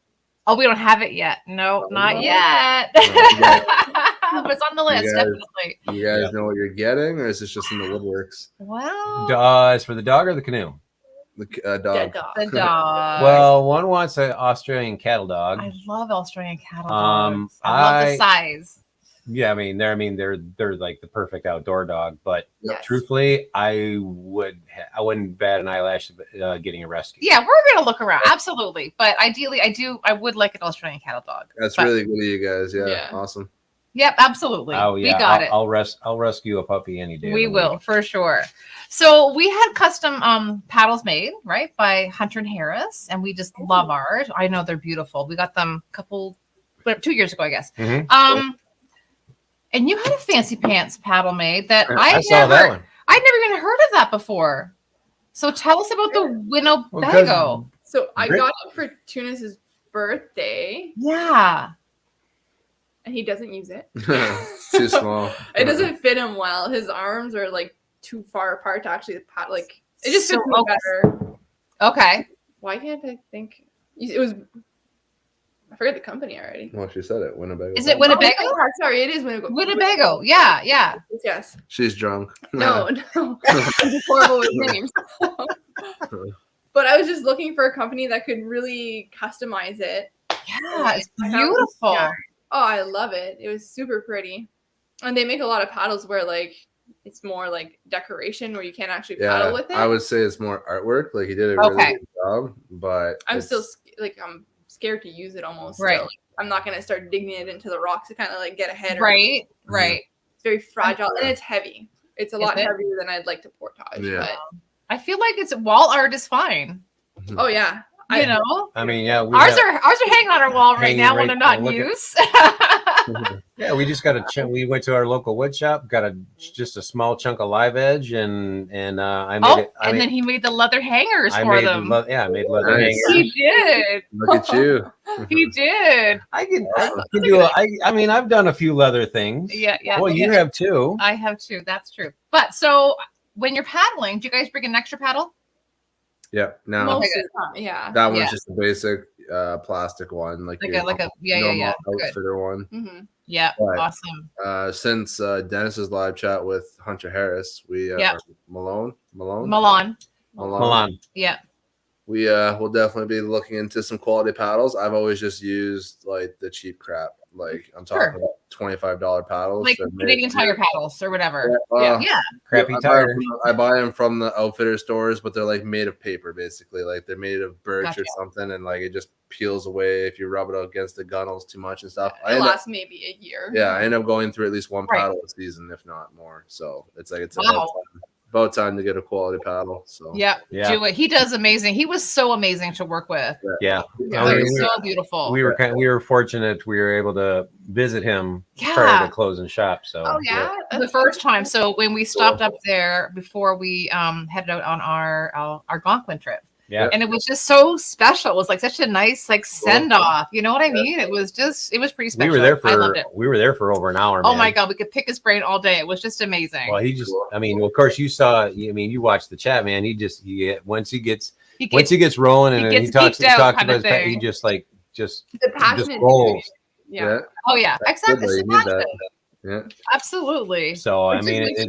Oh, we don't have it yet. No, not yet. But it's on the list, definitely. You guys know what you're getting, or is this just in the woodworks? Well, for the dog or the canoe? The dog. The dog. Well, one wants an Australian cattle dog. I love Australian cattle dogs. I love the size. Yeah, I mean they're like the perfect outdoor dog, but yes. Truthfully, I wouldn't bat an eyelash getting a rescue. Yeah, we're gonna look around, absolutely. But ideally, I would like an Australian cattle dog. That's really good of you guys. Yeah. Awesome. Yep, absolutely. Oh yeah, we got it. I'll rescue a puppy any day. We will for sure. So we had custom paddles made right by Hunter and Harris, and we just love ours. I know they're beautiful. We got them 2 years ago, I guess. Mm-hmm. And you had a fancy pants paddle made that I saw that one. I'd never even heard of that before. So tell us about the Winnebago. So I got it for Teunis's birthday. Yeah. And he doesn't use it. Too small. It doesn't fit him well. His arms are like too far apart to actually it just fits me better. Okay. Why can't I think it was? I forget the company already. Well, she said it. Winnebago. Is it Winnebago? Oh, sorry, it is Winnebago. Winnebago. Yeah. Yes. She's drunk. No. I'm just horrible with names. But I was just looking for a company that could really customize it. Yeah, it's beautiful. Oh, I love it. It was super pretty. And they make a lot of paddles where it's more like decoration where you can't actually paddle with it. I would say it's more artwork. Like he did a really good job, but I'm still I'm scared to use it almost. Right. So, I'm not going to start digging it into the rocks to kind of get ahead. Right. It's very fragile and it's heavy. It's a lot heavier than I'd like to portage. Yeah. But I feel like it's wall art is fine. Oh yeah. I know. I mean, yeah. Ours are hanging on our wall right now when they're not in use. Yeah, we just got we went to our local wood shop, got just a small chunk of live edge, and I made it. Then he made the leather hangers for them. I made leather hangers. He did. Look at you. He did. I can do. I mean, I've done a few leather things. Yeah. Well, you have too. I have too. That's true. But so when you're paddling, do you guys bring an extra paddle? Yeah. No. Most of the time, yeah. That one's just a basic plastic one, like a outfitter one. Mm-hmm. Yeah. Awesome. Since Dennis's live chat with Hunter Harris, we Milan. Yeah. We will definitely be looking into some quality paddles. I've always just used like the cheap crap. Like I'm talking about $25 paddles, like Canadian Tire paddles or whatever. Crappy tire. I buy them from the outfitter stores, but they're like made of paper, basically. Like they're made of birch or something, and like it just peels away if you rub it against the gunnels too much and stuff. It lasts maybe a year. Yeah, I end up going through at least one paddle a season, if not more. So it's like about time to get a quality paddle. So do it. He does amazing. He was so amazing to work with. Yeah. So beautiful. We were fortunate we were able to visit him prior to closing shop. So the first time. So when we stopped up there before we headed out on our Algonquin trip. Yeah. And it was just so special. It was like such a nice send off. You know what I mean? It was pretty special. I loved it. We were there for over an hour. Oh my God, we could pick his brain all day. It was just amazing. Well, of course you saw. I mean, you watched the chat, man. Once he gets rolling and he talks about his pet, he just rolls. Yeah. Oh yeah. Exactly. Yeah. Absolutely. So I mean, it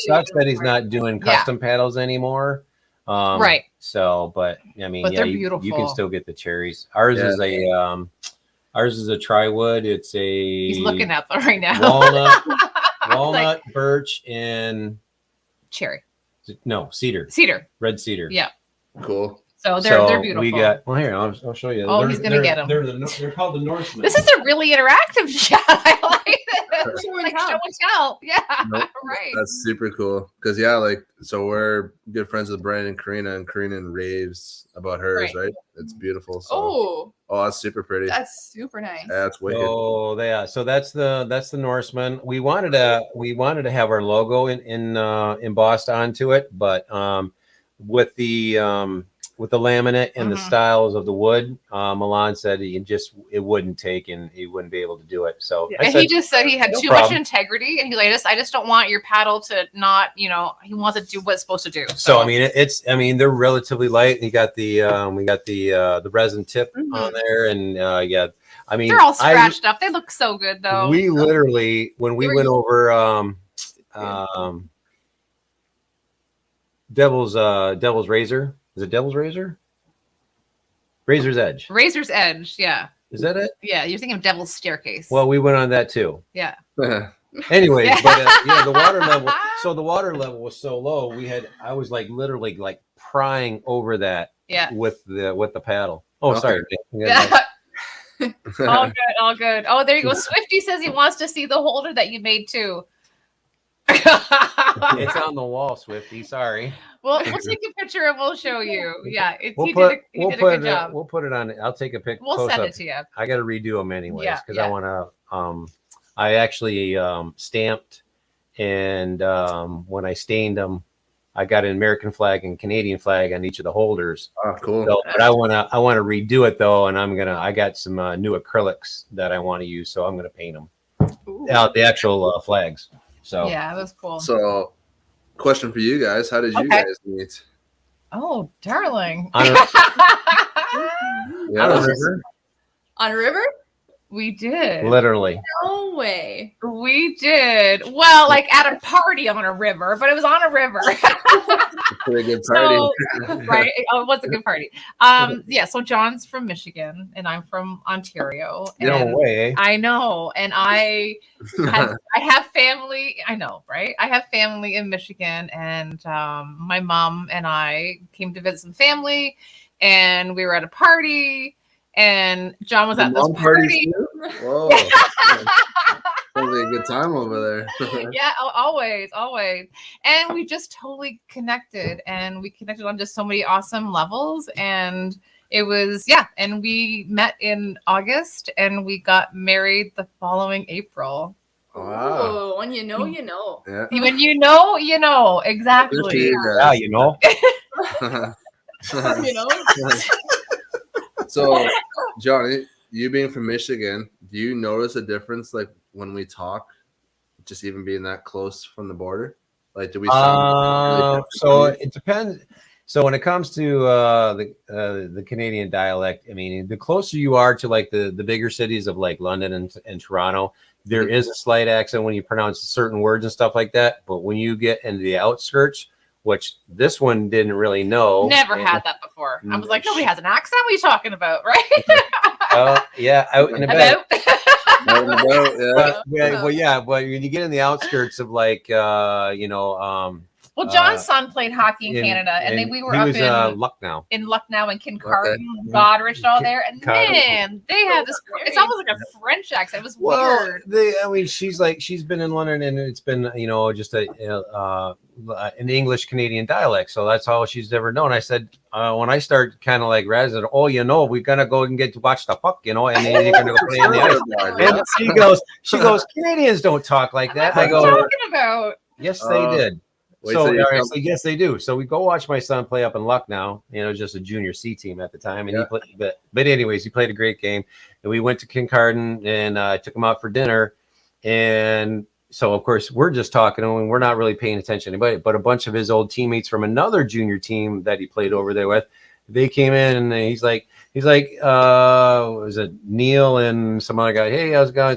sucks that he's not doing custom paddles anymore. Right. So, but I mean, they're beautiful. You can still get the cherries. Ours is a tri-wood. It's he's looking at them right now. Walnut, birch, and cherry. No, cedar. Red cedar. Yeah. Cool. So they're beautiful. We got. Well, here I'll show you. Oh, he's gonna get them. They're called the Norsemen. This is a really interactive chat. I like Show and like tell. show and tell. Yeah, Nope. right. That's super cool. Because yeah, like so we're good friends with Brandon and Karina raves about hers, right? It's beautiful. So that's super pretty. That's super nice. Yeah, that's wicked. Oh, yeah. So that's the Norseman. We wanted to have our logo in embossed onto it, but with the laminate and the styles of the wood, Milan said it wouldn't take and he wouldn't be able to do it. So And he just said he had too much integrity, and I just don't want your paddle to not, he wants to do what it's supposed to do. So I mean, they're relatively light. You got the the resin tip on there, and I mean, they're all scratched up. They look so good though. We literally, when we went over Devil's Razor. Is it Devil's Razor? Razor's Edge. Razor's Edge, yeah. Is that it? Yeah, you're thinking of Devil's Staircase. Well, we went on that too. Yeah. Anyways, but the water level. So the water level was so low. I was like literally like prying over that. Yeah. With the paddle. Oh, sorry. Yeah. All good. Oh, there you go. Swifty says he wants to see the holder that you made too. It's on the wall, Swifty. Sorry. Well, we'll take a picture and we'll show you. Yeah, he did a good job. We'll put it on. I'll take a picture. We'll send it to you. I got to redo them anyways because I want to. I actually stamped, and when I stained them, I got an American flag and Canadian flag on each of the holders. Oh, cool. So, but I want to redo it though, and I got some new acrylics that I want to use, so I'm gonna paint them out the actual flags. So yeah, that's cool. So, question for you guys: how did you guys meet? Oh, darling! On a river. On a river? We did. Literally. No way. We did. Well, like at a party on a river, but it was on a river. Pretty good party. So, right. Oh, it was a good party. Yeah, so John's from Michigan and I'm from Ontario. No way. I know. And I have family. I know, right? I have family in Michigan, and my mom and I came to visit some family, and we were at a party. And John was at this party. Whoa. Probably a good time over there. Yeah, always. And we just totally connected. And we connected on just so many awesome levels. And it was, and we met in August and we got married the following April. Wow. Oh, when you know, you know. Yeah. When you know, you know. Exactly. Yeah, you know. You know. So, Johnny, you being from Michigan, do you notice a difference, like when we talk, just even being that close from the border? Like, do we sound? So it depends. So when it comes to the Canadian dialect, I mean, the closer you are to like the bigger cities of like London and Toronto, there is a slight accent when you pronounce certain words and stuff like that. But when you get into the outskirts, which this one didn't really know. Never had that before. I was like, nobody has an accent. What are you talking about, right? Yeah, out and about. Yeah. But when you get in the outskirts of like, Well, John's son played hockey in Canada, and we were up in Lucknow. In Lucknow and Kincardine, Goderich, all there. And man, they have this. It's almost like a French accent. It was weird. I mean, she's been in London, and it's been just an English Canadian dialect. So that's all she's ever known. I said when I start kind of like razzing, we're gonna go and get to watch the puck, and then you're gonna go play in the ice. And she goes, Canadians don't talk like that. I go, what are you talking about? Yes, they did. Yes, they do. So we go watch my son play up in Lucknow. Just a junior C team at the time, and he played. But anyways, he played a great game, and we went to Kincardine and took him out for dinner. And so, of course, we're just talking, and we're not really paying attention to anybody. But a bunch of his old teammates from another junior team that he played over there with, they came in, and he's like, was it Neil and some other guy? Hey, how's it going?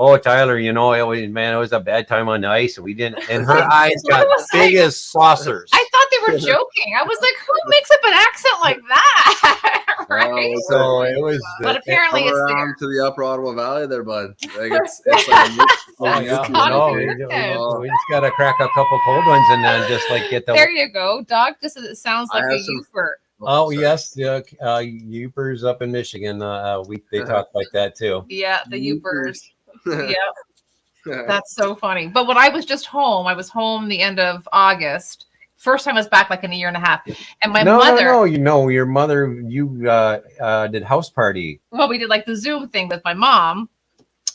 Oh, Tyler, it was a bad time on the ice, and we didn't. And her eyes got big as saucers. I thought they were joking. I was like, who makes up an accent like that? Right? So it was. But apparently, it's around to the Upper Ottawa Valley, there, bud. Like it's like we just gotta crack a couple cold ones and then just like get the. There you go, Doc. Just it sounds like a Uper. Oh yes, Upers up in Michigan. They talk like that too. Yeah, the Upers. Yeah. That's so funny. But when I was just home, I was home the end of August. First time I was back like in a year and a half. And my mother. No, your mother, you did house party. Well, we did like the Zoom thing with my mom.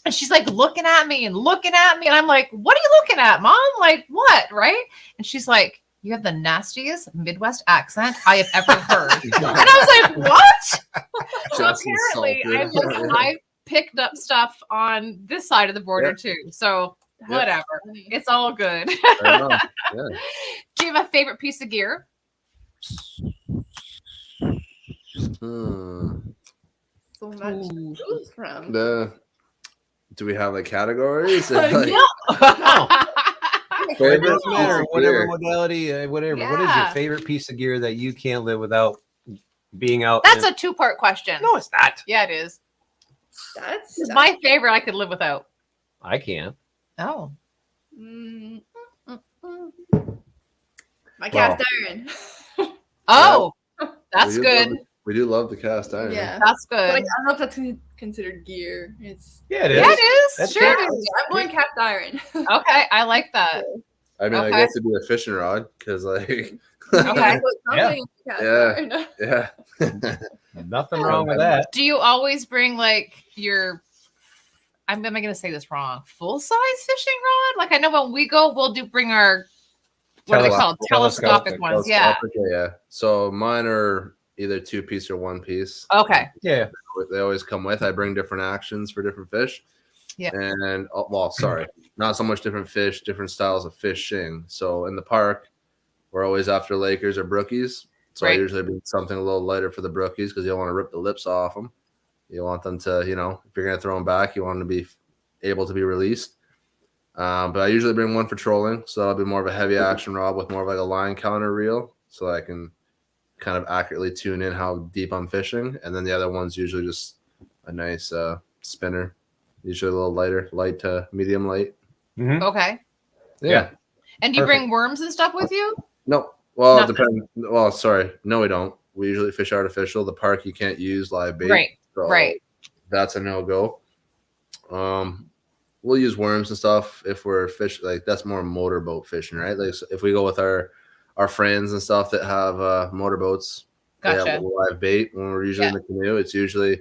And she's like looking at me. And I'm like, what are you looking at, Mom? Like, what? Right? And she's like, you have the nastiest Midwest accent I have ever heard. And I was like, what? So apparently I picked up stuff on this side of the border too. So whatever. It's all good. I know. Yeah. Do you have a favorite piece of gear? So much to choose from. Do we have like categories? No. It doesn't matter. Whatever modality, whatever. Yeah. What is your favorite piece of gear that you can't live without being out? That's a two-part question. No, it's not. Yeah, it is. That's my favorite. I could live without. I can't. Oh. My cast iron. Oh, that's good. We do love the cast iron. Yeah, that's good. But I don't know if that's considered gear. It is. Yeah, it is. That's sure. I'm going cast iron. Okay, I like that. I mean, I guess it'd be a fishing rod because, like, okay, yeah. Nothing wrong with that. Do you always bring like your? Am I going to say this wrong? Full size fishing rod? Like I know when we go, we'll bring our what are they called? Telescopic ones. Yeah. So mine are either 2-piece or 1-piece. Okay. Yeah. They always come with. I bring different actions for different fish. Yeah. And not so much different fish, different styles of fishing. So in the park, we're always after Lakers or brookies. So I usually bring something a little lighter for the brookies because you don't want to rip the lips off them. You want them to, if you're going to throw them back, you want them to be able to be released. But I usually bring one for trolling. So that'll be more of a heavy action rod with more of like a line counter reel. So I can kind of accurately tune in how deep I'm fishing. And then the other one's usually just a nice spinner. Usually a little lighter, light to medium light. Mm-hmm. Okay. Yeah. And do you bring worms and stuff with you? No. Well, it depends. Well, sorry. No, we don't. We usually fish artificial. The park, you can't use live bait. Right. So right. That's a no-go. We'll use worms and stuff if we're fishing. Like that's more motorboat fishing, right? Like if we go with our friends and stuff that have motorboats, gotcha. They have live bait. When we're usually in the canoe, it's usually,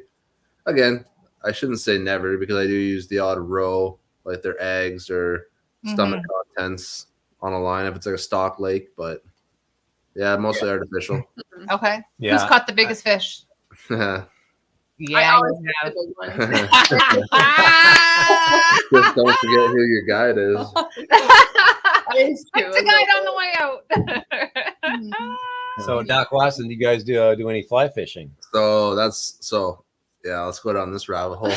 again, I shouldn't say never because I do use the odd roe, like their eggs or stomach contents on a line if it's like a stock lake. But yeah, mostly artificial. Okay. Yeah. Who's caught the biggest fish? Yeah, just don't forget who your guide is. That's the guide on the way out. So, Doc Watson, do you guys do any fly fishing? Let's go down this rabbit hole.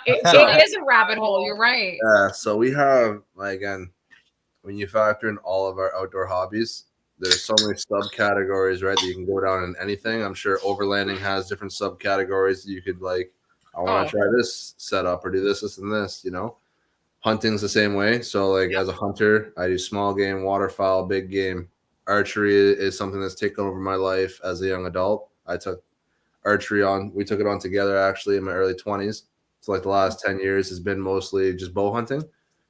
It is a rabbit hole. You're right. Yeah. So we have, again, when you factor in all of our outdoor hobbies, there's so many subcategories, right, that you can go down in anything. I'm sure overlanding has different subcategories. You could I want to try this setup or do this, and this, Hunting's the same way. So as a hunter, I do small game, waterfowl, big game. Archery is something that's taken over my life as a young adult. I took archery we took it on together actually in my early 20s. So the last 10 years has been mostly just bow hunting.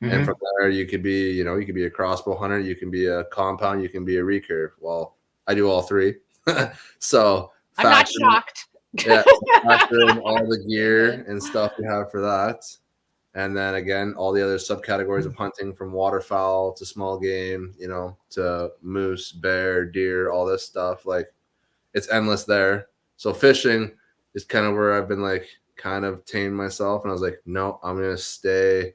Mm-hmm. And from there, you could be, you could be a crossbow hunter, you can be a compound, you can be a recurve. Well, I do all three. So I'm not shocked. Yeah, factor in all the gear and stuff we have for that. And then again, all the other subcategories of hunting from waterfowl to small game, to moose, bear, deer, all this stuff. It's endless there. So fishing is kind of where I've been kind of tamed myself. And I was like, no, I'm going to stay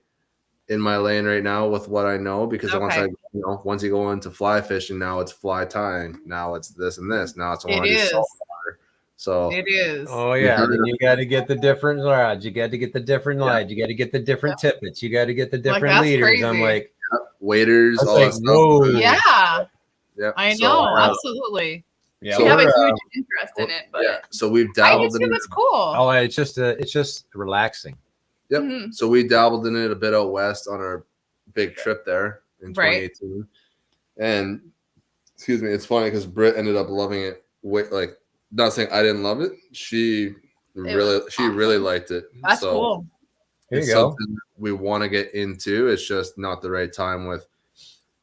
in my lane right now with what I know, because once you go into fly fishing, now it's fly tying, now it's this and this, now it's saltwater. So it is. Oh yeah, then you got to get the different rods, you got to get the different lines, you got to get the different tippets, you got to get the different leaders. Crazy. I'm like, waders, all that stuff. Yeah, I know, absolutely. Yeah, so you have a huge interest in it, but so we've dabbled in it. It's cool. Oh, it's just relaxing. Yep. Mm-hmm. So we dabbled in it a bit out west on our big trip there in 2018. And excuse me, it's funny because Britt ended up loving it. Not saying I didn't love it. She really liked it. That's cool. it's something we want to get into. It's just not the right time with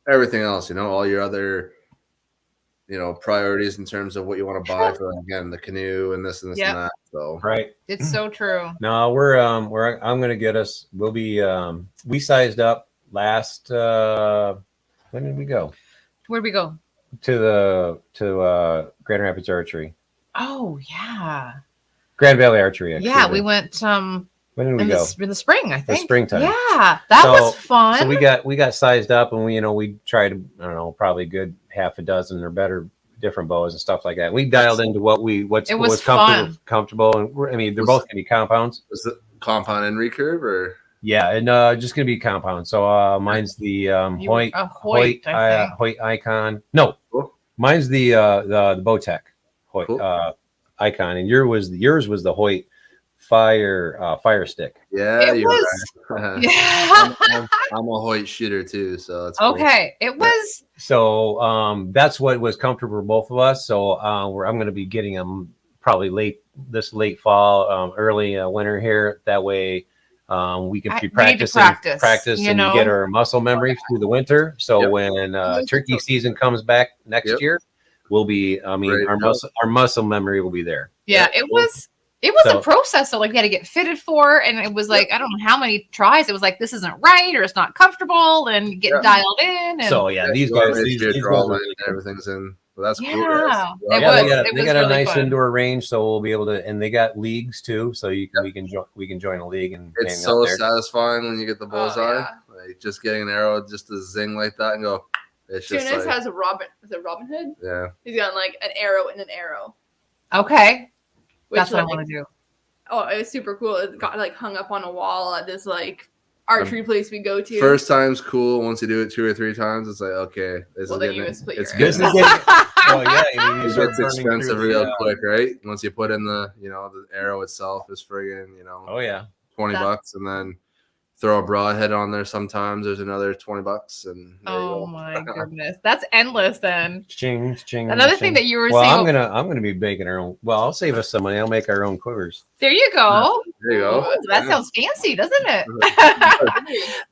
everything else, all your other, priorities in terms of what you want to buy for, again, the canoe and this and this and that. So right. It's so true. No, I'm going to get us, we'll be, we sized up last, when did we go? Where'd we go? To Grand Rapids Archery. Oh, yeah. Grand Valley Archery. Yeah, we went, when did we go? In the spring, I think. The springtime. Yeah, that was fun. So we got sized up, and we tried, I don't know, probably a good half a dozen or better different bows and stuff like that. We dialed into what was comfortable, and I mean they're both gonna be compounds. Was it compound and recurve or? Yeah, and just gonna be compound. So mine's the Hoyt Icon. No, mine's the Bowtech Hoyt Icon, and yours was the Hoyt Fire Stick. Yeah, it was. Right. Yeah. I'm a Hoyt shooter too, so it's okay. Cool. It was. So that's what was comfortable for both of us. So I'm going to be getting them probably late fall, early winter here. That way we can be practice and get our muscle memory through the winter. So when turkey season comes back next year, we'll be. I mean, our muscle memory will be there. Yeah, it was. It was a process. So like we had to get fitted for, and it was like, I don't know how many tries. It was like, this isn't right, or it's not comfortable, and get dialed in. And so these guys everything's in. Well, that's cool. Yeah, they got a nice indoor range, so we'll be able to, and they got leagues too, so we can join a league and it's so satisfying when you get the bullseye, like just getting an arrow just to zing like that and go. It's just Teunis has a Robin Hood. Yeah, he's got like an arrow and an arrow. Okay. That's what I want to do. Oh, it was super cool. It got like hung up on a wall at this like archery place we go to. First time's cool. Once you do it 2 or 3 times, it's like, okay, it's good. Oh yeah, it gets expensive real quick, right? Once you put in the arrow itself is friggin', oh yeah, $20, and then throw a broadhead on there. Sometimes there's another $20, and oh my goodness, that's endless. Then ching. Another thing that you were saying. I'm gonna be making our own. Well, I'll save us some money. I'll make our own quivers. There you go. There you go. Ooh, that sounds fancy, doesn't it?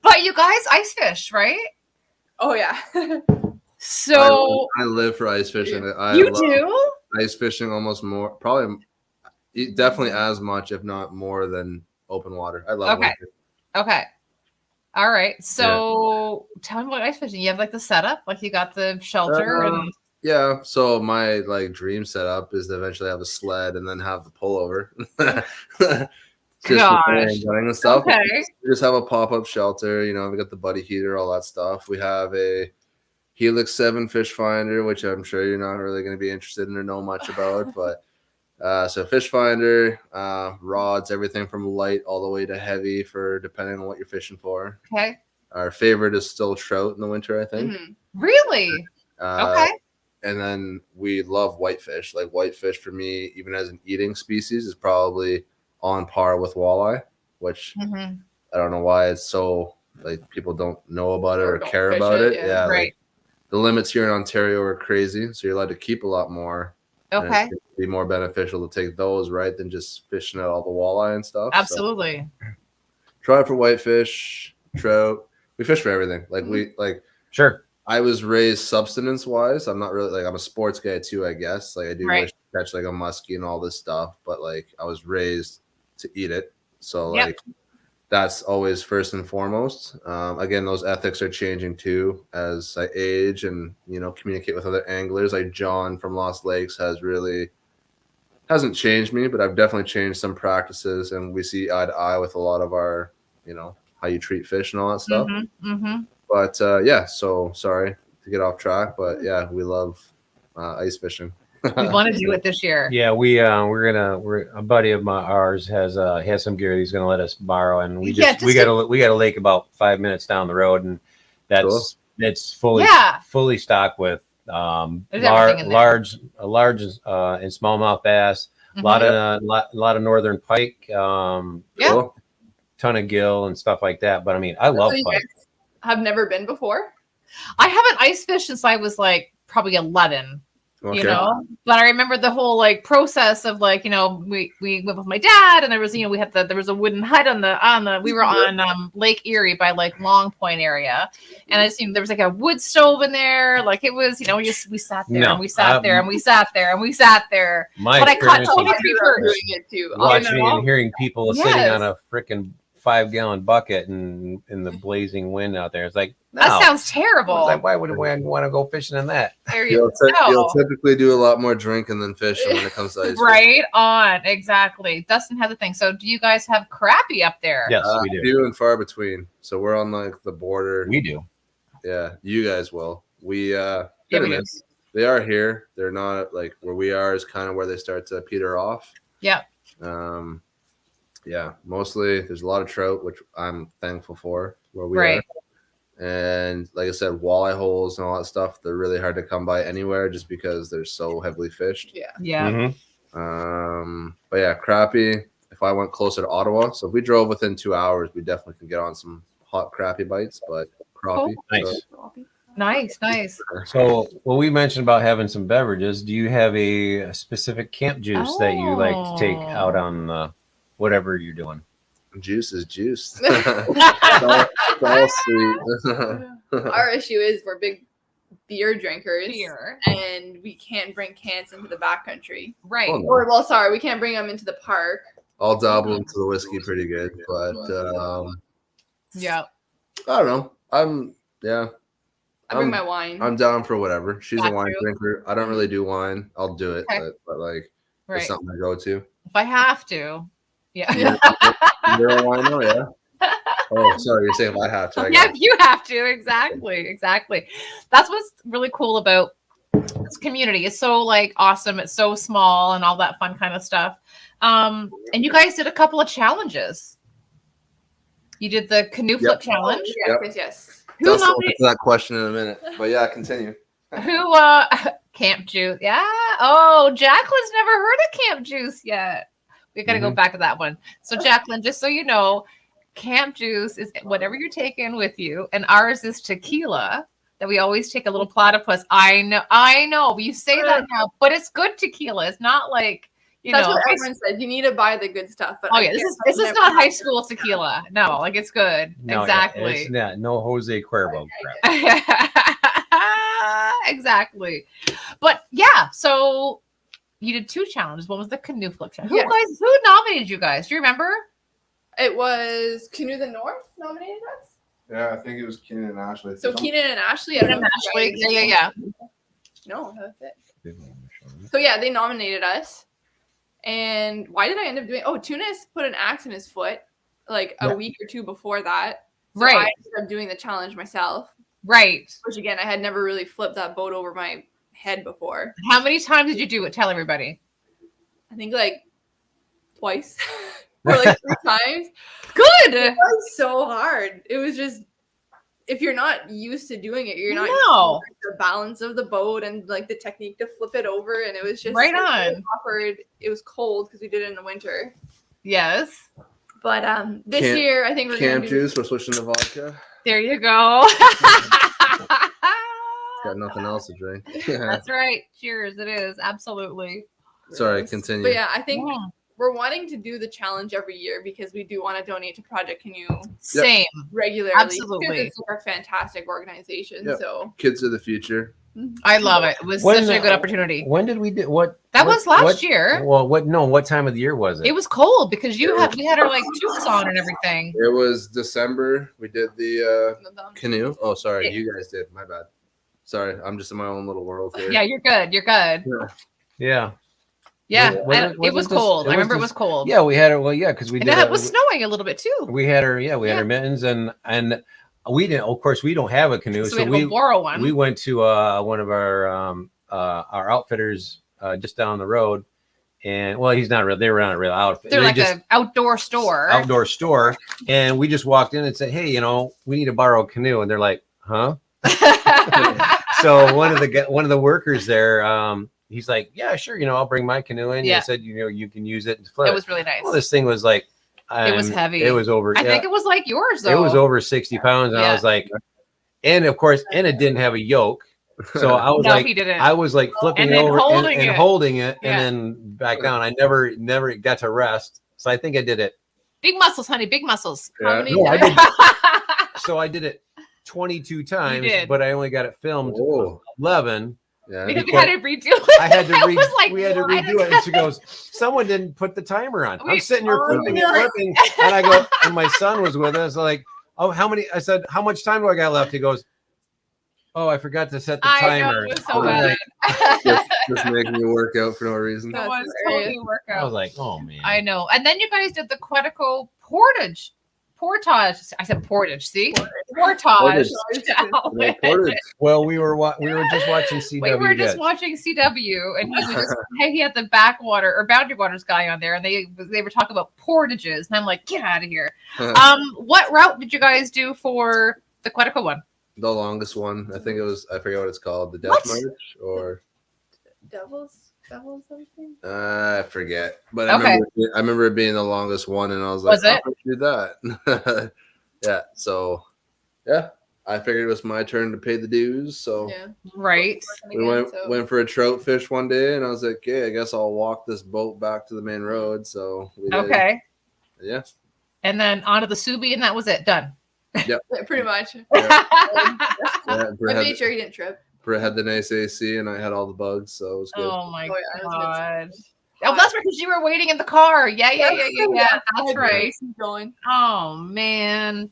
But you guys ice fish, right? Oh yeah. So I live for ice fishing. You do ice fishing almost more, probably, definitely as much, if not more, than open water. I love winter. Okay. All right. So tell me about ice fishing. You have like the setup, like you got the shelter and yeah. So my dream setup is to eventually have a sled and then have the pullover. Just enjoying the stuff. Okay. We just have a pop-up shelter, we got the buddy heater, all that stuff. We have a Helix 7 fish finder, which I'm sure you're not really going to be interested in or know much about, but so fish finder, rods, everything from light all the way to heavy for depending on what you're fishing for. Okay. Our favorite is still trout in the winter, I think. Mm-hmm. Really? Okay. And then we love whitefish. Like whitefish for me, even as an eating species, is probably on par with walleye, which I don't know why it's so like people don't know about it or care about it. Yeah. Right. Like, the limits here in Ontario are crazy, so you're allowed to keep a lot more. Okay. It'd be more beneficial to take those, right, than just fishing at all the walleye and stuff. Absolutely. So, try it for whitefish, trout. We fish for everything. Like sure. I was raised subsistence wise. I'm not really I'm a sports guy too, I guess. Like I do wish to catch like a muskie and all this stuff, but like I was raised to eat it. So that's always first and foremost. Again, those ethics are changing too as I age and communicate with other anglers. Like John from Lost Lakes hasn't changed me, but I've definitely changed some practices, and we see eye to eye with a lot of our, how you treat fish and all that stuff. But so sorry to get off track, but yeah, we love ice fishing. We want to do it this year. Yeah, we're a buddy of ours has some gear he's gonna let us borrow, and we got a lake about 5 minutes down the road, and it's fully stocked with large and smallmouth bass, a lot of northern pike, ton of gill and stuff like that. But I mean, I love pike. Have never been before. I haven't ice fished since I was like probably 11. You know, but I remember the whole like process of like, you know, we went with my dad, and there was, you know, there was a wooden hut on the we were on Lake Erie by like Long Point area, and I just, you know, there was like a wood stove in there, like it was, you know, we sat there and we sat there and we sat there and we sat there. But I caught Tony doing it too. Watching and hearing people sitting on a freaking 5-gallon bucket and in the blazing wind out there. It's like, no. That sounds terrible. Like, why would we want to go fishing in that? You'll typically do a lot more drinking than fishing when it comes to ice. Right on, exactly. Dustin has a thing. So, do you guys have crappie up there? Yes, we do. Few and far between. So we're on like the border. We do. Yeah, you guys will. We we do. They are here. They're not like where we are. Is kind of where they start to peter off. Yeah. Yeah, mostly there's a lot of trout, which I'm thankful for where we are. And like I said, walleye holes and all that stuff, they're really hard to come by anywhere just because they're so heavily fished. Yeah. Yeah. But yeah, crappie, if I went closer to Ottawa, so if we drove within 2 hours, we definitely could get on some hot crappie bites, but crappie. Cool. Nice. So, well, we mentioned about having some beverages. Do you have a specific camp juice that you like to take out on whatever you're doing? Juice is juice. It's all sweet. Our issue is we're big beer drinkers, and we can't bring cans into the backcountry. Right. Oh, no. Or, well, sorry, we can't bring them into the park. I'll dabble into the whiskey pretty good, but yeah. I don't know. I bring my wine. I'm down for whatever. She's a wine drinker. I don't really do wine. I'll do it, but like it's something I go to. If I have to. Yeah. You're a wino, yeah. Oh, sorry. You're saying if I have to. Yeah, if you have to. Exactly. That's what's really cool about this community. It's so like awesome. It's so small and all that fun kind of stuff. And you guys did a couple of challenges. You did the canoe flip challenge. Yes. Who nominated that question in a minute? But yeah, continue. Who Camp Juice? Yeah. Oh, Jacqueline's never heard of Camp Juice yet. We got to go back to that one. So, Jacqueline, just so you know, Camp Juice is whatever you're taking with you, and ours is tequila that we always take a little platypus. I know. But you say that now, but it's good tequila. It's not like, That's what everyone said. You need to buy the good stuff. But this is not high school tequila. No, like it's good. No, exactly. It's not, no Jose Cuervo crap. Exactly. But yeah, so you did 2 challenges. One was the canoe flip challenge. Who nominated you guys? Do you remember? It was Canoe the North nominated us. Yeah, I think it was Keenan and Ashley. So Keenan and Ashley. Yeah. No, that's it. So yeah, they nominated us. And why did I end up doing? Oh, Teunis put an axe in his foot like a week or 2 before that. So I ended up doing the challenge myself. Right. Which again, I had nenever really flipped that boat over my head before. How many times did you do it? Tell everybody. I think like twice or like 3 times. Good. It was so hard. It was just, if you're not used to doing it, you're not used to the balance of the boat and like the technique to flip it over. And it was just on. Awkward. It was cold because we did it in the winter. Yes. But this year, I think we're Camp Juice. We're switching to vodka. There you go. Got nothing else to drink. That's right. Cheers. It is. Absolutely. Sorry, continue. But yeah, I think we're wanting to do the challenge every year because we do want to donate to Project Canoe. Same. Regularly. Absolutely. It's a fantastic organization. Yep. So Kids of the future. I love it. It was such a good opportunity. When did we do what? That was last year. Well, what time of the year was it? It was cold because we had our like tubes on and everything. It was December. We did the canoe. Oh, sorry, you guys did. My bad. Sorry, I'm just in my own little world here. Yeah, you're good. You're good. Yeah. It was cold. I remember it was cold. Yeah, we had it. Well, yeah, because we did. And it was snowing a little bit too. We had our had our mittens and we didn't. Of course, we don't have a canoe, so we borrow one. We went to one of our outfitters just down the road, and he's not real. They were not a real outfit. They're like an outdoor store. And we just walked in and said, "Hey, we need to borrow a canoe," and they're like, "Huh?" So one of the workers there, he's like, "Yeah, sure. I'll bring my canoe in." Yeah. He said, "You can use it to flip." It was really nice. Well, this thing was like. It was heavy. It was over. I think it was like yours, though. It was over 60 pounds. And I was like, and of course, it didn't have a yoke. So I was No, he didn't. I was like flipping And then over holding and it. holding it, Yeah. and then back down. I never got to rest. So I think I did it. Big muscles, honey. Big muscles. How many No, I times? did. So I did it 22 times, did. but I only got it filmed Oh. 11. Because because we had to redo it. I had to I was like, we had to redo it, and she goes, "Someone didn't put the timer on." I'm sitting here flipping and flipping, and I go, and my son was with us. Like, oh, how many? I said, "How much time do I got left?" He goes, "Oh, I forgot to set the timer." I know, it was so bad. Just making you work out for no reason. That was hilarious. totally workout. I was like, "Oh man." I know. And then you guys did the Quetico portage. Portage. I said portage. See, portage. Portage. Well, we were just watching CW. We were just Gets. watching CW, and he was just he had the backwater or Boundary Waters guy on there, and they were talking about portages, and I'm like, get out of here. What route did you guys do for the Quetico one? The longest one, I think it was. I forget what it's called. The Death What? March, or Devil's something? I forget. But Okay. I remember it being the longest one, and I was like, Was it? "How do you do that?" Yeah. So, yeah, I figured it was my turn to pay the dues. So Yeah. Right. we went for a trout fish one day, and I was like, "Okay, I guess I'll walk this boat back to the main road." So we did. Okay. Yeah. And then onto the Subi, and that was it. Done. Yeah, pretty much. Yeah, I Britt made had, sure he didn't trip. Britt had the nice AC, and I had all the bugs, so it was good. Oh my Oh, yeah, it was god. Oh, that's because you were waiting in the car. Yeah. That's right. Going. Oh man.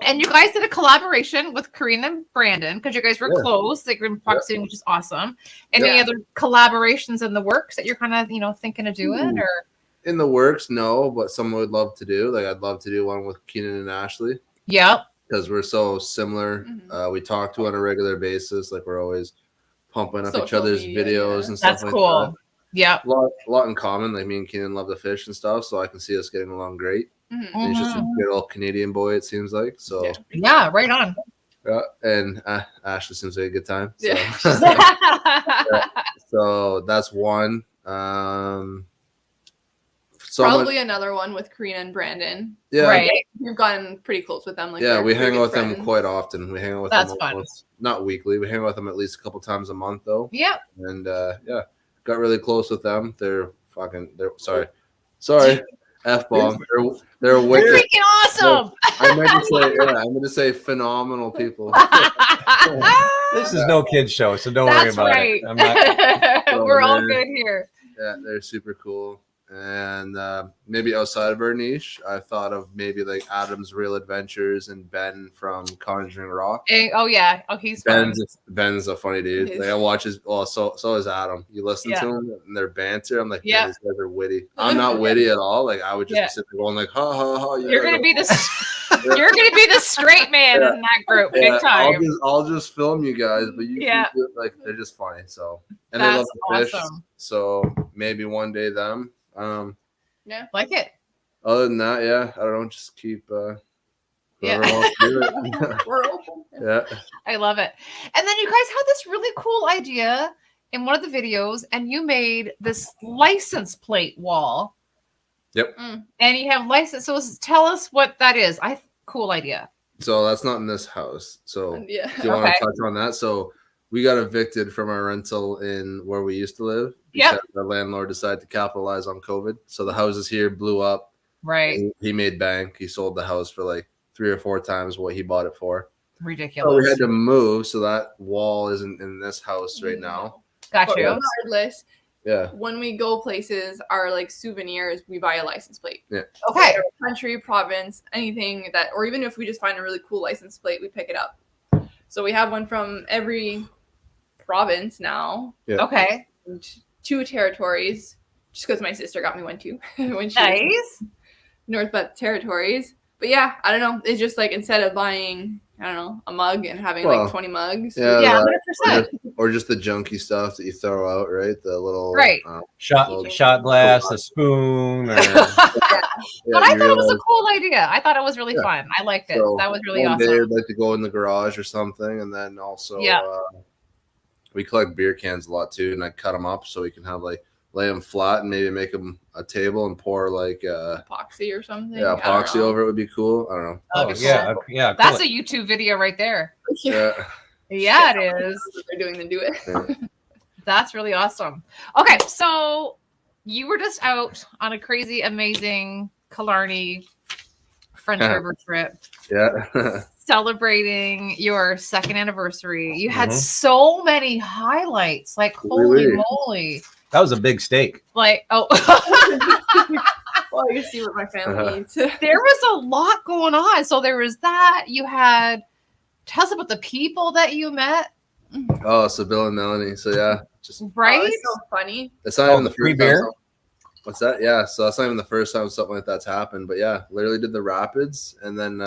And you guys did a collaboration with Karina and Brandon because you guys were close, like in proximity, which is awesome. Any other collaborations in the works that you're kind of, thinking of doing, or In the works, no, but someone would love to do. Like, I'd love to do one with Keenan and Ashley. Yep. Because we're so similar. Mhm. We talk to on a regular basis. Like, we're always pumping up each Social other's media, videos yeah. and stuff That's like cool. that. Yep. A lot in common. Like, me and Keenan love to fish and stuff, so I can see us getting along great. Mhm. And he's just a good old Canadian boy, it seems like. So, Yeah, right on. and Ashley seems like a good time. So, Yeah. so that's one. Probably another one with Karina and Brandon. Yeah. Right. We've gotten pretty close with them. Like, Yeah, they're we pretty hang good out with friends. them quite often. We hang out with That's them fun. almost, not weekly. We hang out with them at least a couple times a month, though. Yep. And got really close with them. They're sorry, F bomb. They're wicked. Freaking awesome. I meant to say phenomenal people. This is no kids show, so don't That's worry about right. it. I'm not. We're all good here. Yeah, they're super cool. And maybe outside of our niche, I thought of maybe like Adam's Real Adventures and Ben from Conjuring Rock. Oh yeah. Oh, he's fun. Ben's a funny dude. Like, I watch his. Well, so is Adam. You listen to him and their banter. I'm like, man, these guys are witty. I'm not witty at all. Like, I would just be sitting there going like, ha ha ha. You're gonna be the straight man in that group, big time. I'll just film you guys, but you can do it, like, they're just funny. So, and they love to fish. So maybe one day them. Like it. Other than that, I don't know. Just keep. Whoever wants to do it. We're open. Yeah. I love it. And then you guys had this really cool idea in one of the videos, and you made this license plate wall. Yep. And you have license. So tell us what that is. Cool idea. So that's not in this house. So do you want to touch on that? So we got evicted from our rental in where we used to live. Yep. Our landlord decided to capitalize on COVID. So the houses here blew up. Right. He made bank. He sold the house for like 3 or 4 times what he bought it for. Ridiculous. So we had to move. So that wall isn't in this house right now. Got you. Regardless, Yeah. when we go places, our like souvenirs, we buy a license plate. Yeah. Okay. Country, province, anything that, or even if we just find a really cool license plate, we pick it up. So we have one from every province now. Yeah. Okay. 2 territories, just because my sister got me one too. When she was Nice. Northwest Territories. But yeah, I don't know. It's just like instead of buying, I don't know, a mug and having like 20 mugs. Yeah, 100%. Or just the junky stuff that you throw out, right? The little shot glass, a spoon. Or... But I thought it was a cool idea. I thought it was really fun. I liked it. So that was really one awesome. day I'd like to go in the garage or something, and then also we collect beer cans a lot too, and I cut them up so we can have like lay them flat and maybe make them a table and pour like epoxy or something. Yeah, epoxy over it would be cool. I don't know. Oh, yeah, That's cool. a YouTube video right there. Yeah. Yeah, it is. What they're doing than do it. Yeah. That's really awesome. Okay, so you were just out on a crazy, amazing Killarney French River trip. Yeah. Celebrating your second anniversary. You had so many highlights. Like, holy moly. That was a big steak. Like, oh. Well, you see what my family eats. There was a lot going on. So there was that. You had, tell us about the people that you met. Oh, so Bill and Melanie. So yeah, just right. Oh, it's so funny. it's not even the free first beer. time. What's that? Yeah, so that's not even the first time something like that's happened. But yeah, literally did the rapids, and then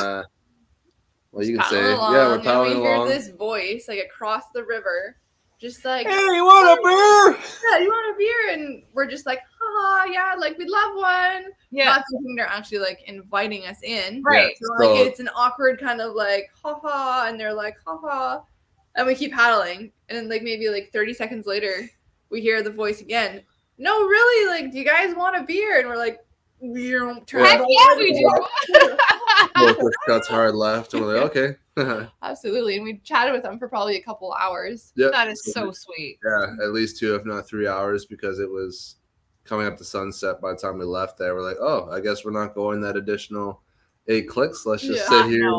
well, you can say yeah, we're paddling and we along. hear this voice like across the river, just like, Hey, you want a beer? yeah, you want a beer? And we're just like, haha, yeah, like we'd love one. Yeah. Not thinking they're actually like inviting us in. Right. So like it's an awkward kind of like haha, and they're like haha, and we keep paddling, and then like maybe like 30 seconds later, we hear the voice again. No, really, like, do you guys want a beer? And we're like, we don't turn. Heck yeah, we do. Both cuts hard left, and we're like, okay. Absolutely, and we chatted with them for probably a couple hours. Yeah, That is so sweet. yeah, at least 2, if not 3 hours, because it was coming up to sunset by the time we left there. We're like, oh, I guess we're not going that additional 8 clicks. Let's just sit here,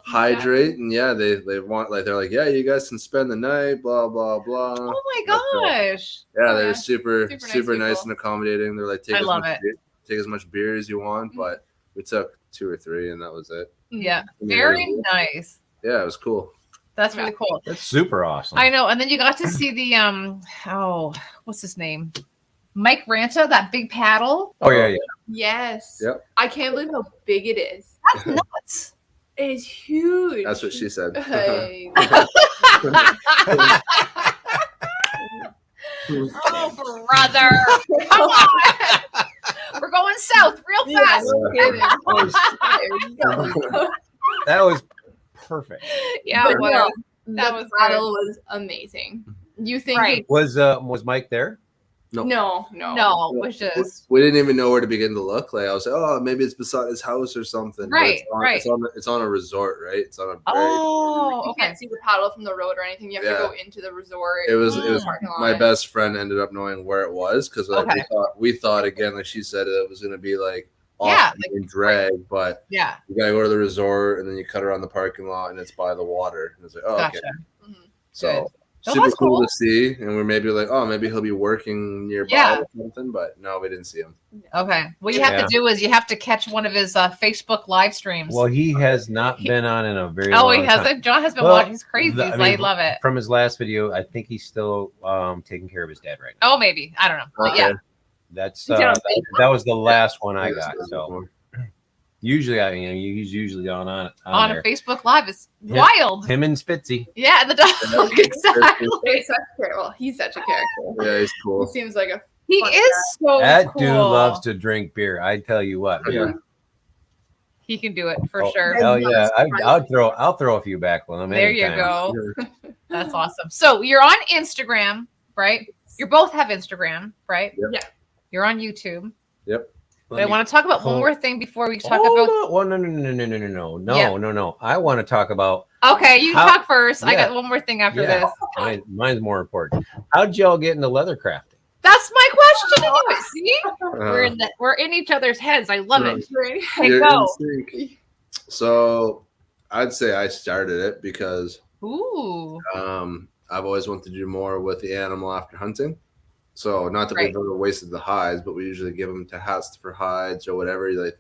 hydrate, and yeah, they want, like, they're like, yeah, you guys can spend the night, blah blah blah. Oh my gosh. Yeah, they're super Super nice nice and accommodating. They're like, take as much beer as you want, but we took 2 or 3, and that was it. Yeah, very nice. Yeah, it was cool. That's really cool. That's super awesome. I know. And then you got to see the what's his name? Mike Ranta, that big paddle. Oh yeah. Yes. Yep. I can't believe how big it is. That's nuts. It is huge. That's what she said. Hey. Oh, brother. Come on. We're going south real fast. That was perfect. Yeah, But well, no, that the was battle was amazing. You think Right. Was Mike there? No. no, it was just We didn't even know where to begin to look. Like, I was like, oh, maybe it's beside his house or something. But Right, It's on a resort, right? It's on a very, oh, you okay. can't see the paddle from the road or anything. You have to go into the resort. It was parking lot. my best friend ended up knowing where it was, because Okay. we thought again, like she said, it was going to be like off Yeah, and drag, but Yeah, you gotta go to the resort and then you cut around the parking lot and it's by the water. And it's like, oh, gotcha. okay. So Oh, super that's cool cool. to see, and we're maybe like, oh, maybe he'll be working nearby Yeah. or something, but no, we didn't see him. Okay. What you have to do is you have to catch one of his Facebook live streams. Well, he has not been on in a very Oh, long he time. hasn't. John has been Well, watching. He's crazy. I love it. From his last video, I think he's still taking care of his dad right now. Oh, maybe. I don't know. But yeah. That's He's on that was the last one I Yeah, got. that's So one. usually, he's usually on On there. a Facebook Live. It's Yeah. wild. Him and Spitzy. Yeah, and the dog. Exactly. He's such a character. Well, he's such a character. Yeah, he's He cool. seems like a He fun is so That cool. dude loves to drink beer. I tell you what. Yeah. He can do it for Oh, sure. Hell yeah! I'll throw a few back with him. There you anytime. go. That's awesome. So you're on Instagram, right? You both have Instagram, right? Yep. Yeah. You're on YouTube. Yep. But I want to talk about one more thing before we talk Hold about. on. Well, no. Yeah. No. I want to talk about. Okay, you How- talk first. I Yeah. got one more thing after Yeah. this. Mine's more important. How'd y'all get into leather crafting? That's my question. Anyway. See, Uh, we're in each other's heads. I love it. Hey, you're go. in sync. So I'd say I started it because Ooh. I've always wanted to do more with the animal after hunting. So not that Right. we've ever wasted the hides, but we usually give them to huts for hides or whatever. Like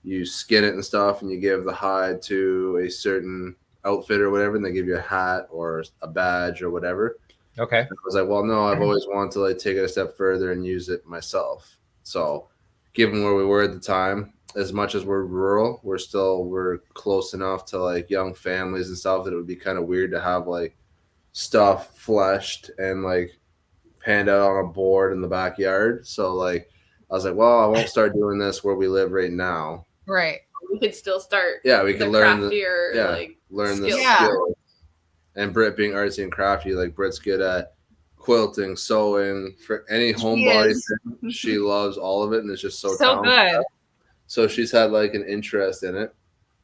you skin it and stuff, and you give the hide to a certain outfit or whatever, and they give you a hat or a badge or whatever. Okay. I was like, well, no, I've always wanted to like take it a step further and use it myself. So given where we were at the time, as much as we're rural, we're close enough to like young families and stuff that it would be kind of weird to have like stuff fleshed and like panned out on a board in the backyard. So like I was like, well, I won't start doing this where we live right now. Right. We could still start. Yeah, we can learn craftier, learn the skills. Yeah. skills. And Britt being artsy and crafty, like Britt's good at quilting, sewing, for any homebody is. thing. She loves all of it, and it's just so So talented. good. So she's had like an interest in it,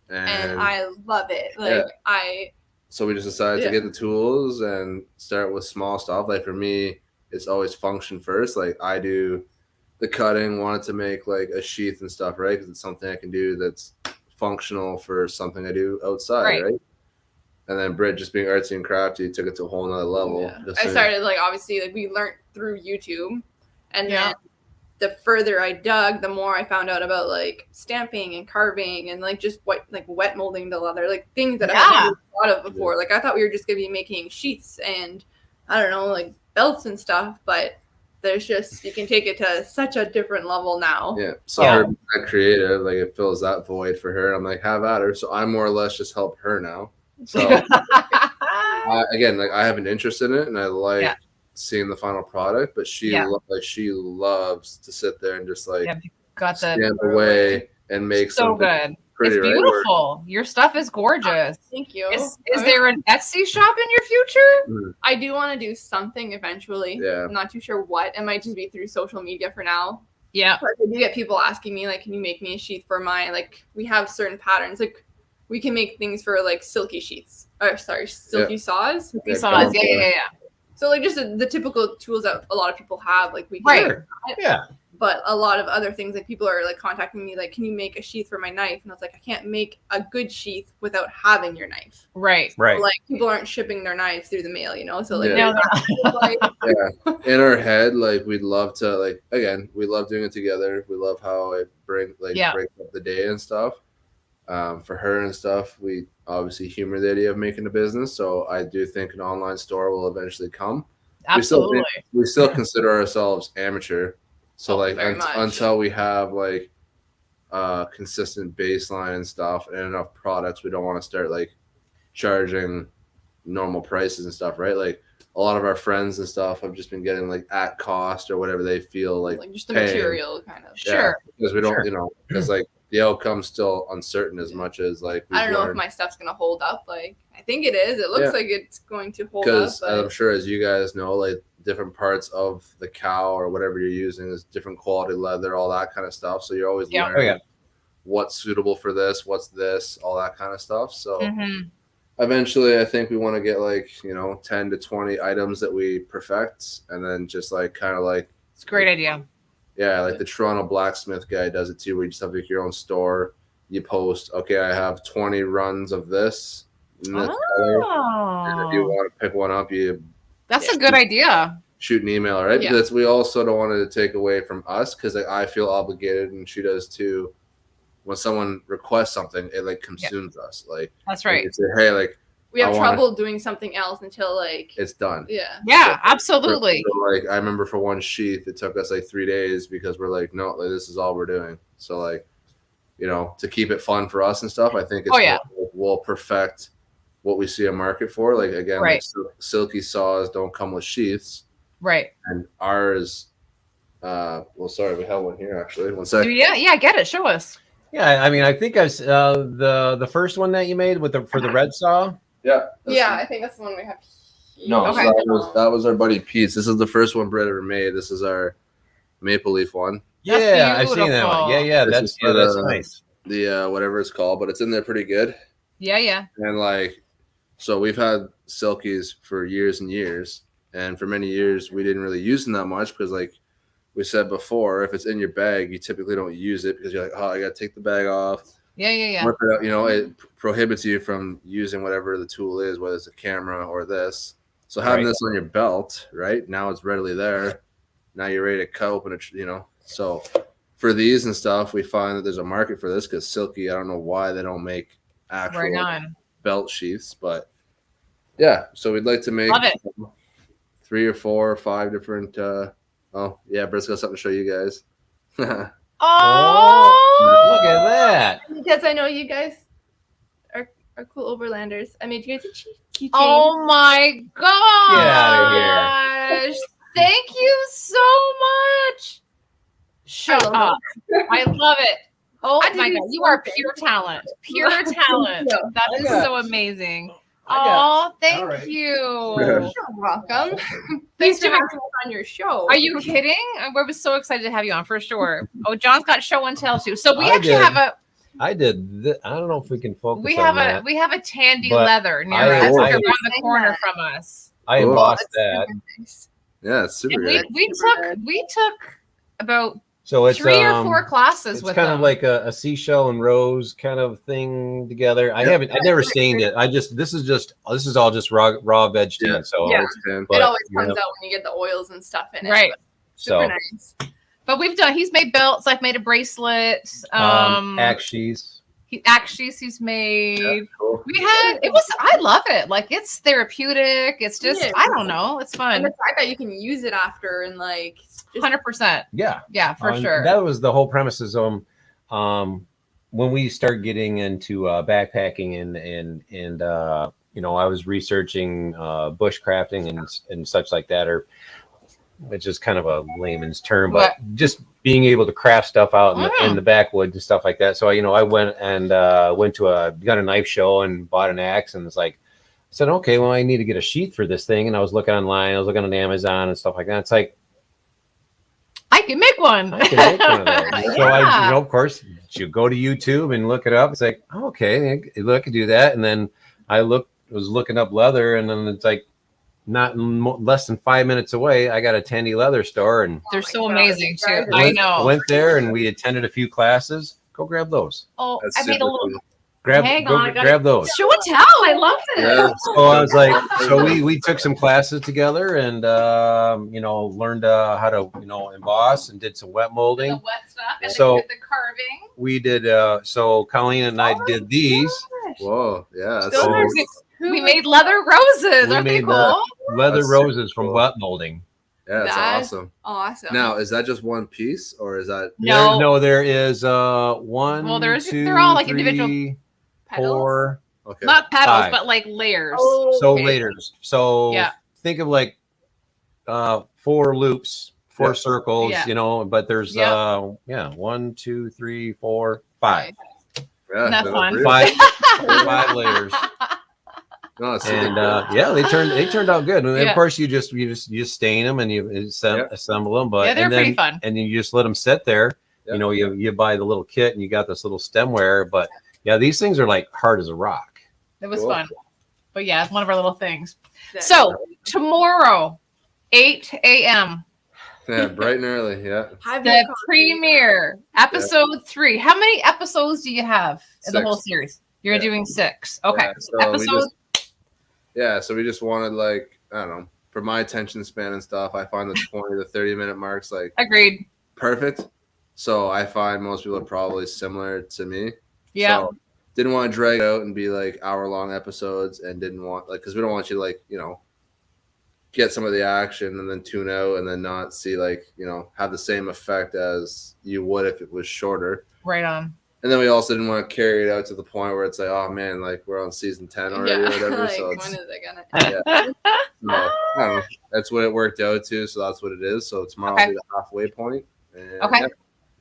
And I love it. Like Yeah. I So we just decided to get the tools and start with small stuff. Like for me, it's always function first. Like I do the cutting, wanted to make like a sheath and stuff, right? Because it's something I can do that's functional for something I do outside, right? And then Britt, just being artsy and crafty, took it to a whole nother level. Yeah. I started like obviously like we learned through YouTube, and then the further I dug, the more I found out about like stamping and carving and like just wet molding the leather, like things that I hadn't thought of before. Like I thought we were just gonna be making sheaths and I don't know, like belts and stuff, but there's just, you can take it to such a different level now. Yeah. So her being that creative, like it fills that void for her. I'm like, have at her. So I more or less just help her now. So again, like I have an interest in it and I like seeing the final product, but she she loves to sit there and just like stand away and make so good. Pretty, it's beautiful. Right? Your stuff is gorgeous. Thank you. Is there an Etsy shop in your future? I do want to do something eventually. Yeah. I'm not too sure what. It might just be through social media for now. Yeah. But I do get people asking me, like, can you make me a sheath for my, like, we have certain patterns. Like, we can make things for, like, silky sheaths. Or, sorry, silky saws. Silky saws, yeah. So, like, just the typical tools that a lot of people have. Like, we can. Right. Yeah. But a lot of other things, like people are like contacting me, like, can you make a sheath for my knife? And I was like, I can't make a good sheath without having your knife. Right. Right. Like people aren't shipping their knives through the mail, you know? So like, in our head, like we'd love to, like, again, we love doing it together. We love how it breaks up the day and stuff. For her and stuff, we obviously humor the idea of making a business. So I do think an online store will eventually come. Absolutely. We still consider ourselves amateur. So like until we have like consistent baseline and stuff and enough products, we don't want to start like charging normal prices and stuff, right? Like a lot of our friends and stuff have just been getting like at cost or whatever they feel like just the material kind of. Sure. Because we don't, you know, because like the outcome's still uncertain as much as like I don't know if my stuff's gonna hold up. Like I think it is. It looks like it's going to hold up. Because I'm sure, as you guys know, like different parts of the cow or whatever you're using is different quality leather, all that kind of stuff. So you're always learning what's suitable for this, what's this, all that kind of stuff. So eventually I think we want to get like, 10 to 20 items that we perfect and then just like kind of like it's a great idea. Yeah, like the Toronto blacksmith guy does it too, where you just have like your own store. You post, okay, I have 20 runs of this in this color. And if you want to pick one up, that's a good idea. Shoot an email, right? Yeah. Because we also don't want it to take away from us, because like, I feel obligated, and she does too. When someone requests something, it like consumes us. Like that's right. Say, hey, like we have trouble doing something else until like it's done. Yeah. Yeah, absolutely. So, like I remember for one sheath, it took us like 3 days because we're like, no, like, this is all we're doing. So like, to keep it fun for us and stuff, I think we'll perfect what we see a market for. Like again, like silky saws don't come with sheaths. Right. And ours, well, sorry, we have one here actually. One second. Yeah, get it. Show us. Yeah, I mean, I think I've the first one that you made for the red saw. Yeah. I think that's the one we have. No, okay. So that was our buddy Pete's. This is the first one Brett ever made. This is our maple leaf one. Yeah, I've seen that one. Yeah, that's nice. The whatever it's called, but it's in there pretty good. Yeah. And like, so we've had silkies for years and years, and for many years we didn't really use them that much because, like we said before, if it's in your bag, you typically don't use it because you're like, oh, I gotta take the bag off. Yeah. Rip it out, it prohibits you from using whatever the tool is, whether it's a camera or this. So having this on your belt, right now, it's readily there. Now you're ready to cut open it, So for these and stuff, we find that there's a market for this because Silky, I don't know why they don't make actual belt sheaths, but yeah. So we'd like to make 3 or 4 or 5 different. Britt's got something to show you guys. Oh, look at that! Because I know you guys are cool overlanders. I made you guys a keychain. Oh my gosh! Get out of here! Thank you so much. Shut up! I love it. Oh my god, you are pure talent. Pure talent. That is so amazing. Oh, thank you. You're welcome. Thanks for having us on your show. Are you kidding? I was so excited to have you on for sure. Oh, John's got show and tell too. So we actually have I did. I don't know if we can focus We on have that. we have a Tandy But leather near I- us, I- like around the corner from us. I Cool. embossed That's that. super nice. Yeah, it's super And good. we took about So it's 3 or 4 classes it's with kind them. of like a seashell and rose kind of thing together. I never stained it. This is all just raw veg Yeah. tan. So Yeah. but, It always you comes know, out when you get the oils and stuff in it. Right. But super so nice. But he's made belts. I've made a bracelet. He's made. Yeah, cool. I love it. Like, it's therapeutic. It's just, Yeah. I don't know. It's And fun. the fact that you can use it after and like just 100%. yeah. Yeah, for sure. That was the whole premises. When we start getting into backpacking and I was researching bushcrafting and such like that, or which is kind of a layman's term, but just being able to craft stuff out in the backwoods and stuff like that. So I went and got a knife show and bought an axe, and it's like, I said, okay, well, I need to get a sheath for this thing, and I was looking online, I was looking on Amazon and stuff like that. It's like, I can make one. I can make one of those. So Yeah. of course, you go to YouTube and look it up. It's like, oh, okay, look, I can do that. And then I was looking up leather, and then it's like, not less than 5 minutes away, I got a Tandy leather store, and They're so amazing too. I I know. went there and we attended a few classes. Go grab those. Oh, That's I made a super little cool. Hang on, I gotta- Grab those. show and tell. I love it. Yeah. So I was like, so we took some classes together and learned how to emboss and did some wet The molding. wet stuff and So- the carving. We did so Colleen and I did these Whoa, yeah. That's Those So- are We made leather roses. We Aren't they made cool? leather That's roses super from cool. wet molding. yeah, it's That's awesome. awesome. Now, is that just one piece or is that No. There is one. Well, they're two, all like individual three, Petals? 4. okay? Not petals, 5. but like layers. Oh, So okay. layers. So Yeah. think of like 4 loops, 4 Yeah. circles, Yeah. but there's Yeah. 1, 2, 3, 4, 5. Yeah, That's fun. real. 5 layers. No, it's super And cool. they turned out good. And Yeah. of course you just stain them and you assemble them, but Yeah, they're and then, pretty fun. And then you just let them sit there. Yeah. You buy the little kit and you got this little stemware, but yeah, these things are like hard as a rock. It was Cool. fun. But yeah, it's one of our little things. That- So tomorrow, 8 a.m., Yeah, bright and early. Yeah. Have your the coffee. premiere, episode 3. How many episodes do you have in the 6. whole series? You're Yeah. doing 6. Okay. Yeah, so we episode. So we just wanted, like, I don't know, for my attention span and stuff, I find the 20 to 30-minute marks like Agreed. perfect. So I find most people are probably similar to me. Yeah. So didn't want to drag it out and be like hour-long episodes, and didn't want, like, because we don't want you to, like, get some of the action and then tune out and then not see, like, have the same effect as you would if it was shorter. Right on. And then we also didn't want to carry it out to the point where it's like, oh man, like we're on season 10 already or whatever. like, So when it's is it gonna yeah. No, I don't know. That's what it worked out to, so that's what it is. So tomorrow will be the halfway point. And Okay. yeah,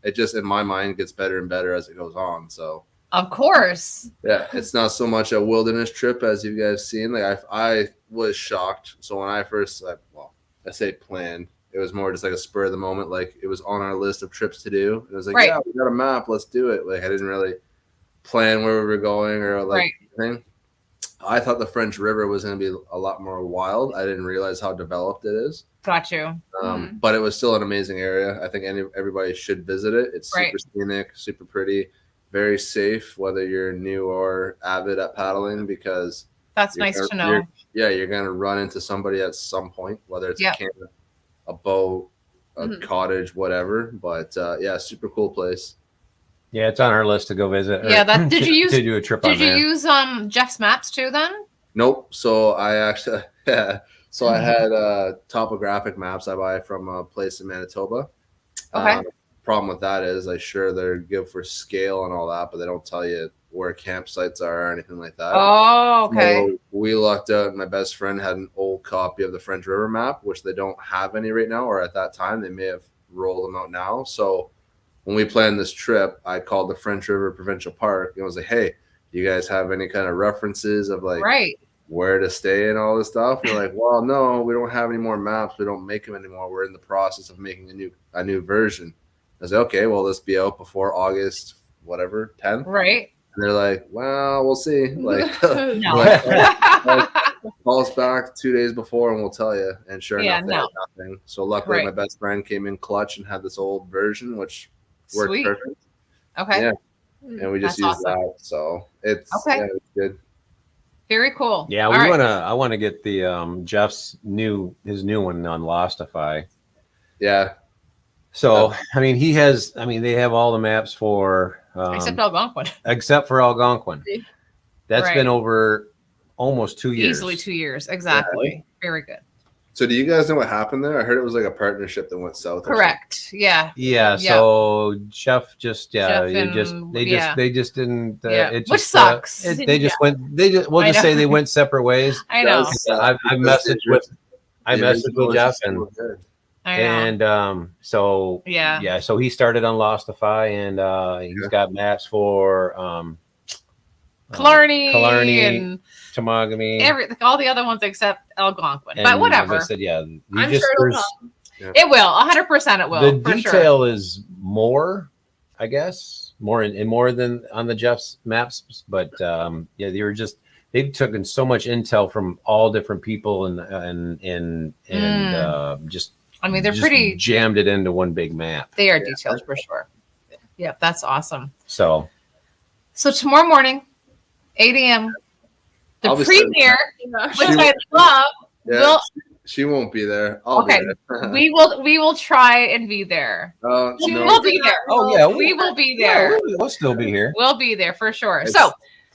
it just, in my mind, gets better and better as it goes on. So Of course. yeah, it's not so much a wilderness trip as you guys seen. Like I was shocked. So when I first, I say planned, it was more just like a spur of the moment. Like it was on our list of trips to do. It was like, Right. yeah, we got a map, let's do it. Like I didn't really plan where we were going or like Right. anything. I thought the French River was going to be a lot more wild. I didn't realize how developed it is. Got you. But it was still an amazing area. I think everybody should visit it. It's super Right. scenic, super pretty, very safe, whether you're new or avid at paddling, because That's you're nice gonna- to know. you're going to run into somebody at some point, whether it's Yeah. a camp, a boat, a Mhm. cottage, whatever. But yeah, super cool place. Yeah, it's on our list to go visit. Yeah, that- did you use- to do a trip on Did you there? use Jeff's maps too then? Nope. So I actually, yeah. So I Mhm. had topographic maps I buy from a place in Manitoba. Okay. Problem with that is, they're good for scale and all that, but they don't tell you where campsites are or anything like that. Oh, okay. So we lucked out, and my best friend had an old copy of the French River map, which they don't have any right now, or at that time they may have rolled them out now. So when we planned this trip, I called the French River Provincial Park and was like, "Hey, you guys have any kind of references of like Right. where to stay and all this stuff?" They're like, "Well, no, we don't have any more maps. We don't make them anymore. We're in the process of making a new version." I was like, "Okay, well, let's be out before August whatever 10th. Right. And they're like, well, we'll see. Like, No. like, call us back 2 days before and we'll tell you. And sure enough, they had nothing. So luckily, my best friend came in clutch and had this old version, which worked perfect. Okay. Yeah. And we just used that. So it's good. Very cool. Yeah, I want to get the Jeff's new one on Lostify. Yeah. So they have all the maps for except Algonquin. Except for Algonquin. That's been over almost 2 years. Easily 2 years. Exactly. Yeah. Very good. So do you guys know what happened there? I heard it was like a partnership that went south. Correct. Yeah. Yeah. So Jeff just they just didn't. Which sucks. We'll just say they went separate ways. I know. I messaged with Jeff so he started on Lostify and he's got maps for Killarney and Temagami, all the other ones except Algonquin. But whatever. As I said, I'm sure it'll come. It will. 100% it will. The detail is more, I guess, more than on the Jeff's maps. But they've taken so much intel from all different people and just. I mean, they're pretty jammed it into one big map. They are detailed for sure. Yeah, that's awesome. So tomorrow morning, 8 a.m. The premiere, which I love. Yeah, she won't be there. I'll be there. we will try and be there. We'll be there. Oh yeah, we will be there. Yeah, we'll still be here. We'll be there for sure. So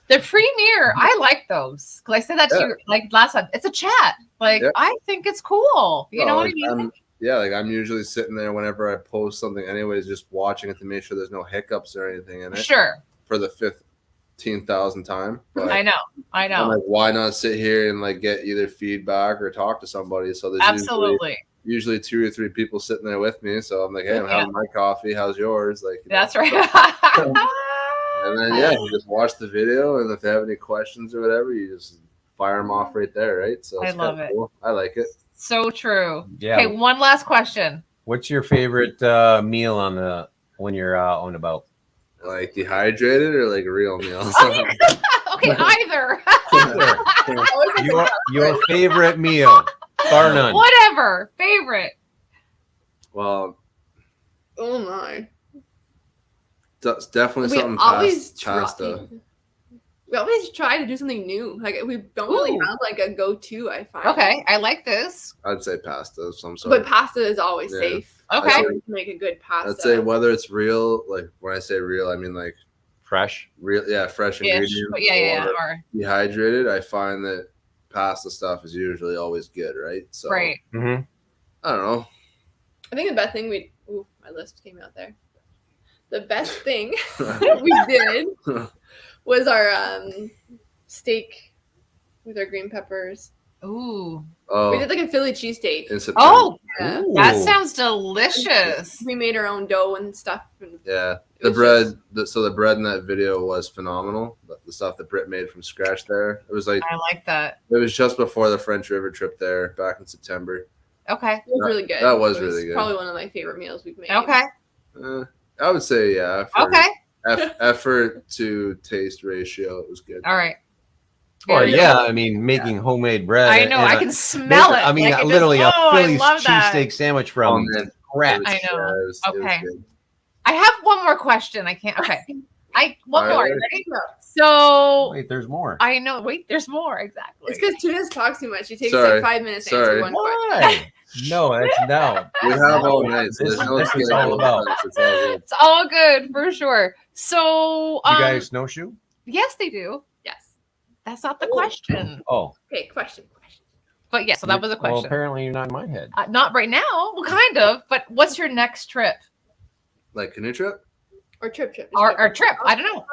the premiere, I like those because I said that to you like last time. It's a chat. Like I think it's cool. You know what I mean? Like I'm usually sitting there whenever I post something, anyways, just watching it to make sure there's no hiccups or anything in it. Sure. For the 15,000th time. But I know. I'm like, why not sit here and like get either feedback or talk to somebody? So there's usually 2 or 3 people sitting there with me. So I'm like, hey, I'm having my coffee. How's yours? Like, that's right. And then you just watch the video, and if they have any questions or whatever, you just fire them off right there, right? So I love it. Cool. I like it. So true. Yeah. Okay, one last question. What's your favorite meal when you're out and about? Like dehydrated or like real meals? Okay, either. Your favorite meal, bar none. Whatever. Favorite. Well. Oh my. That's definitely something pasta. We always try to do something new. Like we don't really have like a go-to, I find. Okay, I like this. I'd say pasta of some sort. But pasta is always safe. Okay. Make a good pasta. I'd say whether it's real, like when I say real, I mean like fresh. Real, fresh ingredients. Or dehydrated. I find that pasta stuff is usually always good, right? So right. Mm-hmm. I don't know. I think the best thing my list came out there. The best thing we did was our steak with our green peppers. Ooh. Oh. We did like a Philly cheesesteak. Oh, that sounds delicious. We made our own dough and stuff. And the bread. The bread in that video was phenomenal. The stuff that Britt made from scratch there. It was like I like that. It was just before the French River trip there back in September. Okay. It was really good. That was really good. Probably one of my favorite meals we've made. Okay. I would say okay. Effort to taste ratio, it was good. All right. Well, yeah, I mean, making homemade bread. I know, I can smell it. I mean, like literally a Philly cheesesteak sandwich from scratch. I know. Okay. I have one more question. I can't. Okay. One more. Ready? So. Wait, there's more. I know. Wait, there's more. Exactly. It's because Teunis talks too much. He takes like 5 minutes to answer one question. No, that's no. We have all night. So there's no it's all about. It's all good for sure. So. You guys snowshoe? Yes, they do. Yes. That's not the question. Oh. Okay, question. But yeah, so that was a question. Well, apparently you're not in my head. Not right now. Well, kind of. But what's your next trip? Like canoe trip? Or trip. Or trip. I don't know.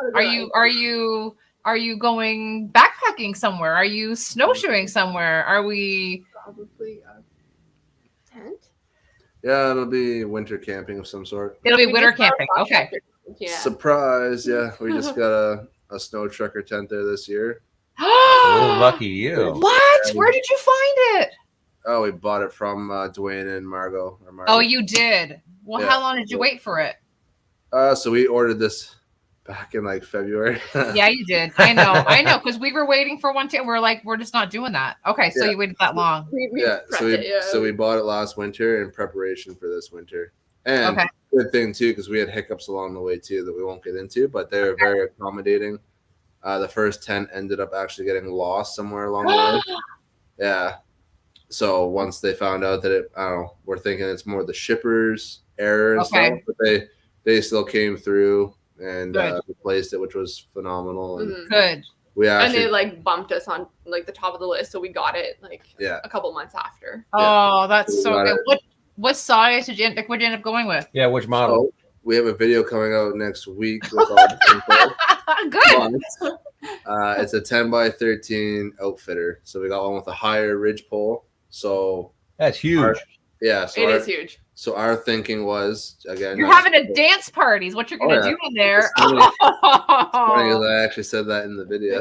Are you going backpacking somewhere? Are you snowshoeing somewhere? Are we probably a tent? Yeah, it'll be winter camping of some sort. It'll be winter camping. Okay. Yeah. Surprise! Yeah, we just got a snow trucker tent there this year. Oh, lucky you! What? Where did you find it? Oh, we bought it from Dwayne and Margot. Oh, you did. Well, how long did you wait for it? So we ordered this back in like February. Yeah, you did. I know, because we were waiting for one. We're like, we're just not doing that. Okay, so you waited that long. So we bought it last winter in preparation for this winter. And good thing too, because we had hiccups along the way too that we won't get into, but they were very accommodating. The first tent ended up actually getting lost somewhere along the way. Yeah. So once they found out that I don't know, we're thinking it's more the shipper's error and stuff, but they still came through and replaced it, which was phenomenal. And good. And they like bumped us on like the top of the list, so we got it like a couple months after. Oh, that's so good. What size did you end up going with? Yeah, which model? So we have a video coming out next week with all the good. It's a 10x13 outfitter. So we got one with a higher ridge pole. So that's huge. It is huge. So our thinking was, again, you're having a dance party is what you're going to do in there. Funny I actually said that in the video.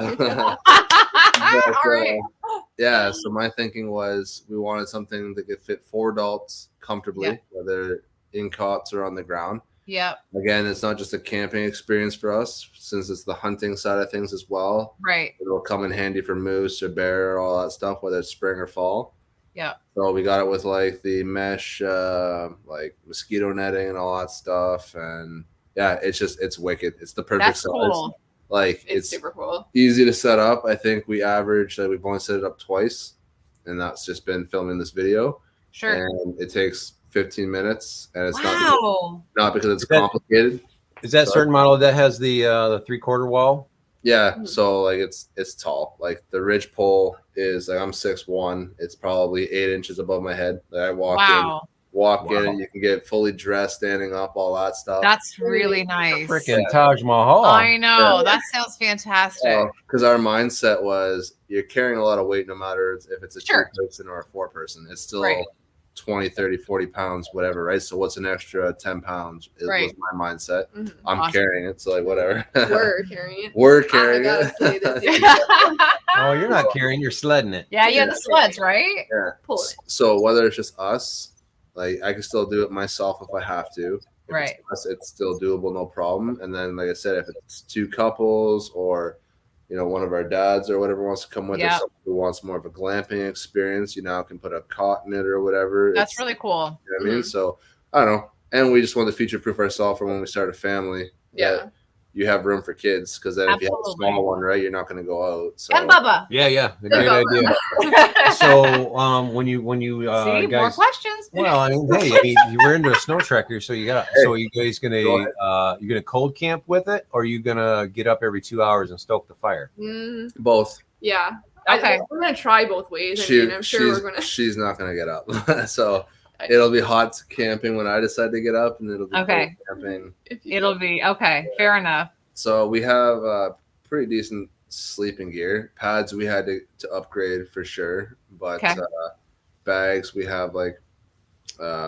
Yeah, so my thinking was we wanted something that could fit 4 adults comfortably, whether in cots or on the ground. Yeah. Again, it's not just a camping experience for us, since it's the hunting side of things as well. Right. It'll come in handy for moose or bear or all that stuff, whether it's spring or fall. Yeah. So we got it with like the mesh, like mosquito netting and all that stuff, and it's wicked. It's the perfect size. Cool. Like it's super cool. Easy to set up. I think we've only set it up twice, and that's just been filming this video. Sure. And it takes 15 minutes, and it's not because it's complicated. Is that certain model that has the 3/4 wall? Yeah, so like it's tall. Like the ridge pole is like I'm 6'1". It's probably 8 inches above my head. Like I walk in, you can get fully dressed, standing up, all that stuff. That's really nice. Freaking Taj Mahal. I know. That sounds fantastic. Because our mindset was you're carrying a lot of weight no matter if it's a 2-person or a 4-person. It's still 20, 30, 40 pounds, whatever, right? So what's an extra 10 pounds was my mindset. I'm carrying it, so like whatever. We're carrying it. We're carrying it. Oh, you're not carrying, you're sledding it. Yeah, you have the sleds, right? Yeah. Pull it. So whether it's just us, like I can still do it myself if I have to. If it's still doable, no problem. And then, like I said, if it's 2 couples or one of our dads or whatever wants to come with us, someone who wants more of a glamping experience, you now can put a cot in it or whatever. That's really cool. You know what I mean? So I don't know. And we just want to future proof ourselves for when we start a family. Yeah. You have room for kids, because then if you have a small one, right, you're not going to go out. So. And Bubba. Yeah, a great idea. So when you see, guys, more questions. Well, I mean, you were into a snow trekker, so so you guys gonna cold camp with it, or are you gonna get up every 2 hours and stoke the fire? Both. Yeah. Okay. We're gonna try both ways. I'm sure we're gonna. She's not gonna get up, so. It'll be hot camping when I decide to get up, and it'll be camping. It'll be fair enough. So we have pretty decent sleeping gear. Pads we had to upgrade for sure, but bags we have like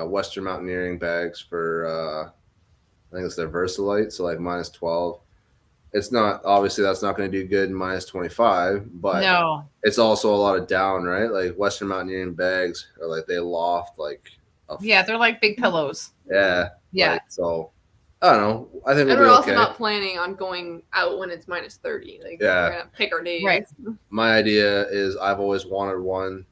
Western Mountaineering bags for I think it's their Versalite, so like -12. It's not, obviously that's not going to do good in -25, but it's also a lot of down, right? Like Western Mountaineering bags are like they loft like. They're like big pillows. Yeah. Like, so I don't know. I think we're also not planning on going out when it's -30. Like we're gonna pick our days. Right. My idea is I've always wanted one,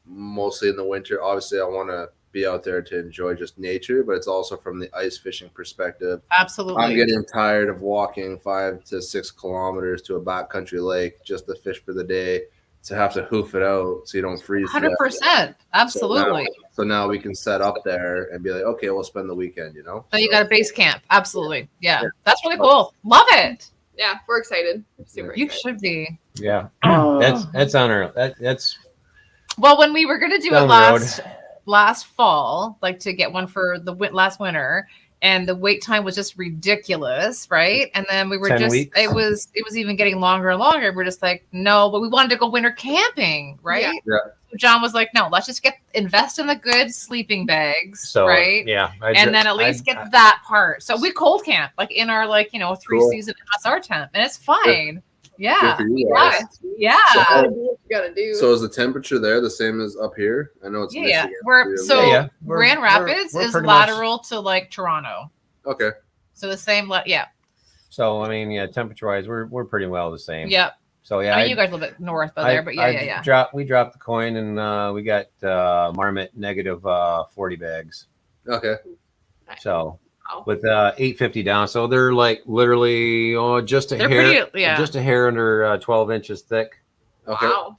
mostly in the winter. Obviously, I want to be out there to enjoy just nature, but it's also from the ice fishing perspective. Absolutely. I'm getting tired of walking 5 to 6 kilometers to a backcountry lake just to fish for the day, to have to hoof it out so you don't freeze. 100%. Absolutely. So now we can set up there and be like, okay, we'll spend the weekend, So you got a base camp. Absolutely. Yeah. That's really cool. Love it. Yeah, we're excited. Super excited. You should be. Yeah. That's on our that's well, when we were gonna do it last fall, like to get one for the last winter, and the wait time was just ridiculous, right? And then we were it was even getting longer and longer. We're just like, no, but we wanted to go winter camping, right? Yeah. So John was like, no, let's just invest in the good sleeping bags, right? Yeah. And then at least get that part. So we cold camp like in our 3-season MSR tent, and it's fine. Yeah. Yeah. So you gotta do. So is the temperature there the same as up here? I know it's Michigan. Grand Rapids is lateral to like Toronto. Okay. So the same. Yeah. So I mean, yeah, temperature wise, we're pretty well the same. Yep. So yeah, I mean, you guys a little bit north of there, but yeah. We dropped the coin, and we got Marmot negative 40 bags. Okay. So with 850 down, so they're like literally just a hair under 12 inches thick. Okay. Wow.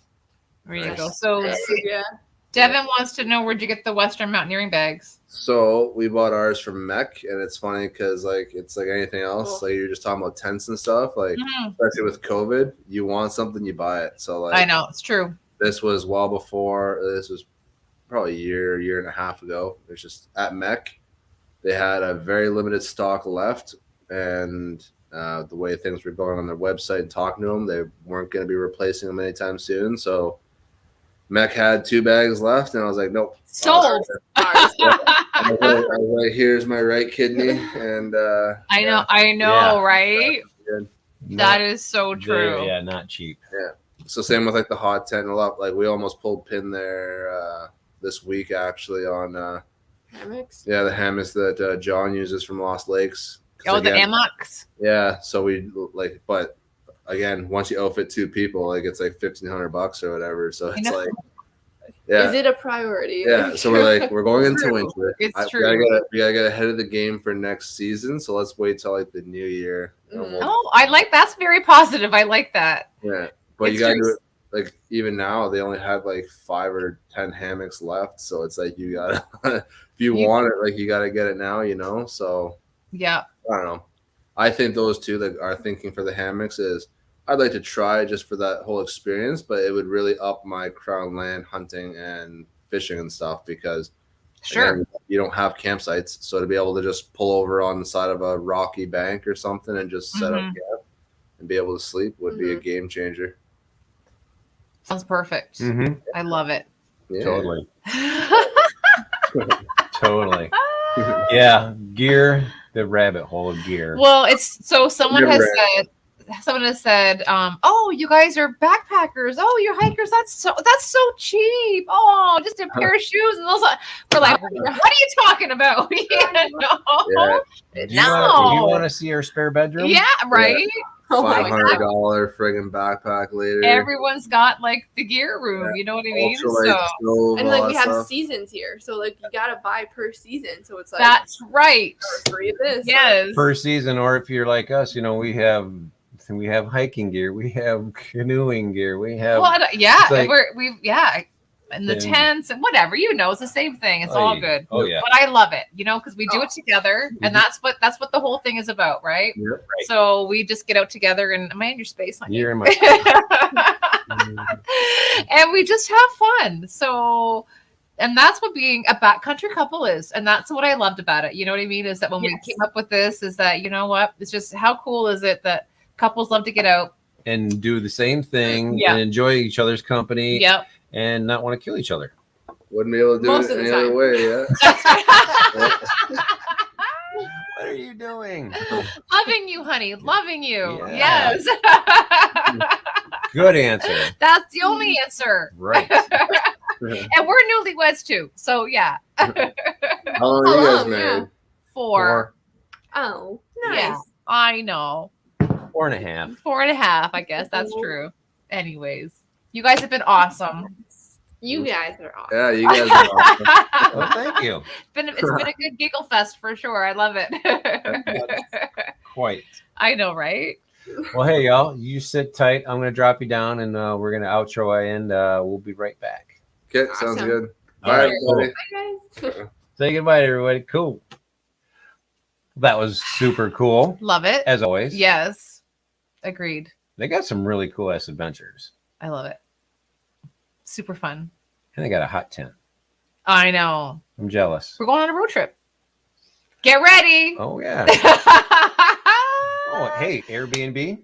There you go. So Yeah. Devin wants to know, where'd you get the Western Mountaineering bags? So we bought ours from Mech, and it's funny because like it's like anything else. Like you're just talking about tents and stuff. Like especially with COVID, you want something, you buy it. So like I know it's true. This was well before. This was probably a year and a half ago. It's just at Mech, they had a very limited stock left, and the way things were going on their website and talking to them, they weren't going to be replacing them anytime soon. So Mech had 2 bags left, and I was like, nope. Sold. I was like, here's my right kidney, and I know, right? That is so true. Yeah, not cheap. Yeah. So same with like the hot tent. A lot like we almost pulled pin there this week actually on hammocks. Yeah, the hammocks that John uses from Lost Lakes. Oh, the hammocks. Yeah. So we like, but again, once you outfit 2 people, like it's like $1,500 or whatever. So it's like. Yeah. Is it a priority? Yeah, so we're going into winter. It's true. We gotta get ahead of the game for next season. So let's wait till like the new year. I like that's very positive. I like that. Yeah, but you gotta do it like even now. They only have like 5 or 10 hammocks left, so it's like you gotta if you want it, like you gotta get it now. So yeah. I don't know. I think those two that are thinking for the hammocks is. I'd like to try just for that whole experience, but it would really up my crown land hunting and fishing and stuff because again, you don't have campsites. So to be able to just pull over on the side of a rocky bank or something and just set up camp and be able to sleep would be a game changer. Sounds perfect. I love it. Yeah. Totally. Totally. Yeah, gear, the rabbit hole of gear. Well, it's so someone has said, oh, you guys are backpackers. Oh, you're hikers. That's so cheap. Oh, just a pair of shoes. And those we're like, what are you talking about? Do you want to see our spare bedroom? Yeah, right. $500 friggin' backpack later. Everyone's got like the gear room. You know what I mean? And like we have seasons here, so like you gotta buy per season. So it's like that's right. Free of this. Yes. Per season, or if you're like us, we have hiking gear, we have canoeing gear, we have and the tents and whatever, it's the same thing. It's all good. Oh yeah. But I love it, because we do it together, and that's what the whole thing is about, right? Yep. Right. So we just get out together, and am I in your space? You're in my space. And we just have fun. So, and that's what being a backcountry couple is, and that's what I loved about it. You know what I mean? Is that when we came up with this, is that it's just how cool is it that couples love to get out and do the same thing and enjoy each other's company. Yep. And not want to kill each other. Wouldn't be able to do Most it of any the other time. way, yeah. What are you doing? Loving you, honey. Loving you. Yeah. Yes. Good answer. That's the only answer. Right. And we're newlyweds too. So yeah. How long are you guys married? 4. Oh, nice. Yeah, I know. 4.5. 4.5, I guess. That's true. Anyways, you guys have been awesome. You guys are awesome. Yeah, you guys are awesome. Well, thank you. It's been a good giggle fest for sure. I love it. Quite. I know, right? Well, hey, y'all, you sit tight. I'm going to drop you down, and we're going to outro, and we'll be right back. Okay, sounds good. All Bye, right, everybody. Bye, guys. Say goodbye to everybody. Cool. That was super cool. Love it. As always. Yes. Agreed. They got some really cool ass adventures. I love it. Super fun. And they got a hot tent. I know. I'm jealous. We're going on a road trip. Get ready. Oh, yeah. Oh, hey, Airbnb.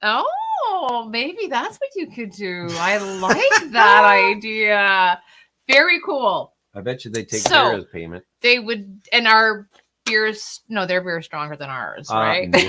Oh, maybe that's what you could do. I like that idea. Very cool. I bet you they take care of payment. They would, and our beers, their beer is stronger than ours, right? No.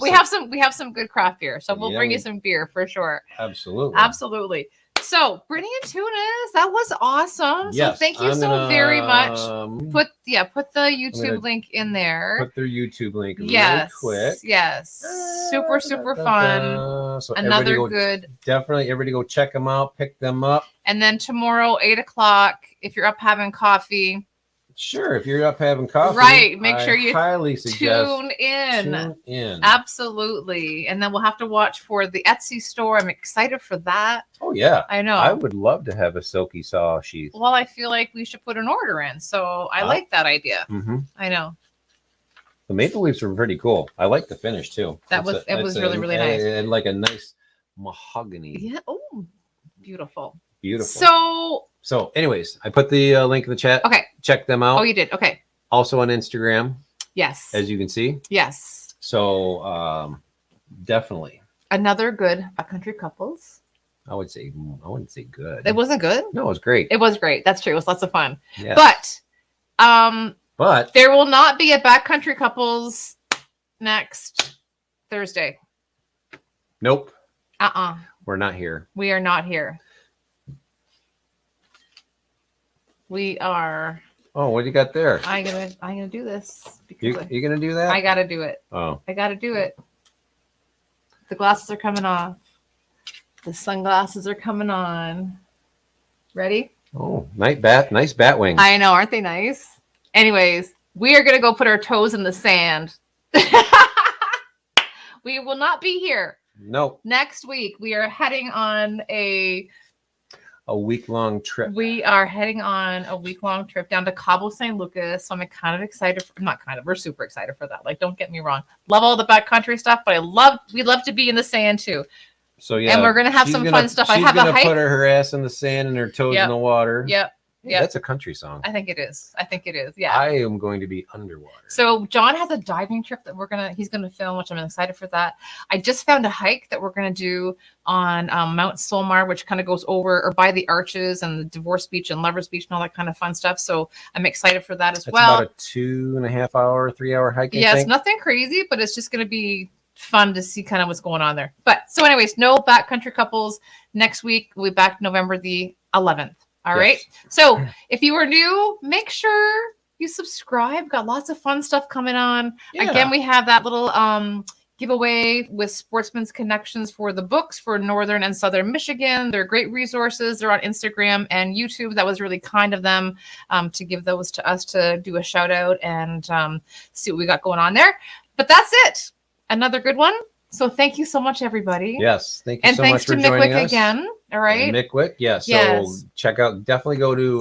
We have some good craft beer, so we'll bring you some beer for sure. Absolutely. Absolutely. So, Brittany and Teunis, that was awesome. Yes, so thank you I'm so very much. gonna, Put the YouTube gonna link in there. Put their YouTube link Yes, real quick. yes, super fun. So Another everybody good. Definitely, everybody go check them out, pick them up. And then tomorrow, 8:00, if you're up having coffee. Sure, if you're up having coffee, right? Make sure you highly suggest tune in. Tune in. Absolutely. And then we'll have to watch for the Etsy store. I'm excited for that. Oh yeah, I know. I would love to have a silky saw sheath. Well, I feel like we should put an order in. So I like that idea. Mm-hmm. I know. The maple leaves were pretty cool. I like the finish too. It was really nice. And like a nice mahogany. Yeah. Oh, beautiful. Beautiful. So anyways, I put the link in the chat. Okay. Check them out. Oh, you did. Okay. Also on Instagram. Yes. As you can see. Yes. So definitely. Another good backcountry couples. I wouldn't say good. It wasn't good? No, it was great. It was great. That's true. It was lots of fun. Yes. But there will not be a backcountry couples next Thursday. Nope. Uh-uh. We're not here. We are not here. We are. Oh, what do you got there? I'm gonna do this because you're gonna do that? I gotta do it. Oh. I gotta do it. The glasses are coming off. The sunglasses are coming on. Ready? Oh, nice bat wings. I know, aren't they nice? Anyways, we are gonna go put our toes in the sand. We will not be here. Nope. Next week, we are heading on a week-long trip. We are heading on a week-long trip down to Cabo San Lucas. So I'm kind of excited. We're super excited for that. Like, don't get me wrong. Love all the backcountry stuff, but we love to be in the sand too. So yeah, and we're gonna have some fun stuff. I have a hike. She's gonna put her ass in the sand and her toes in the water. Yep. Yeah, that's a country song. I think it is. Yeah. I am going to be underwater. So John has a diving trip that he's gonna film, which I'm excited for that. I just found a hike that we're gonna do on Mount Solmar, which kind of goes over or by the Arches and the Divorce Beach and Lovers Beach and all that kind of fun stuff. So I'm excited for that as well. It's about a 2.5 hour, 3 hour hike. Yes, nothing crazy, but it's just gonna be fun to see kind of what's going on there. But so anyways, no backcountry couples next week. We'll be back November the 11th. All right. So if you are new, make sure you subscribe. Got lots of fun stuff coming on. Yeah. Again, we have that little giveaway with Sportsman's Connections for the books for Northern and Southern Michigan. They're great resources. They're on Instagram and YouTube. That was really kind of them to give those to us to do a shout out and see what we got going on there. But that's it. Another good one. So thank you so much, everybody. Yes, thank you so much for joining us. And thanks to Mick Wick again. All right. Mick Wick, yes. So check out, definitely go to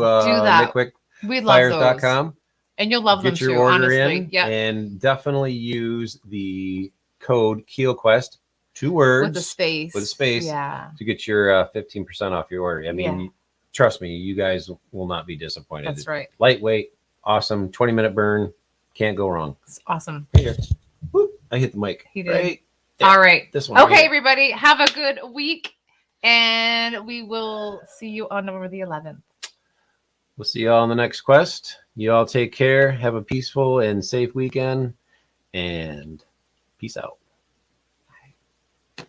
mickwickfires.com. And you'll love them too, order honestly. In, and definitely use the code KeelQuest, 2 words. With a space. Yeah. To get your 15% off your order. I mean, trust me, you guys will not be disappointed. That's right. Lightweight, awesome, 20-minute burn. Can't go wrong. It's awesome. Here. Whoop, I hit the mic. He did. Right. All right. This one. Okay, everybody. Have a good week. And we will see you on November the 11th. We'll see you all on the next quest. You all take care. Have a peaceful and safe weekend. And peace out.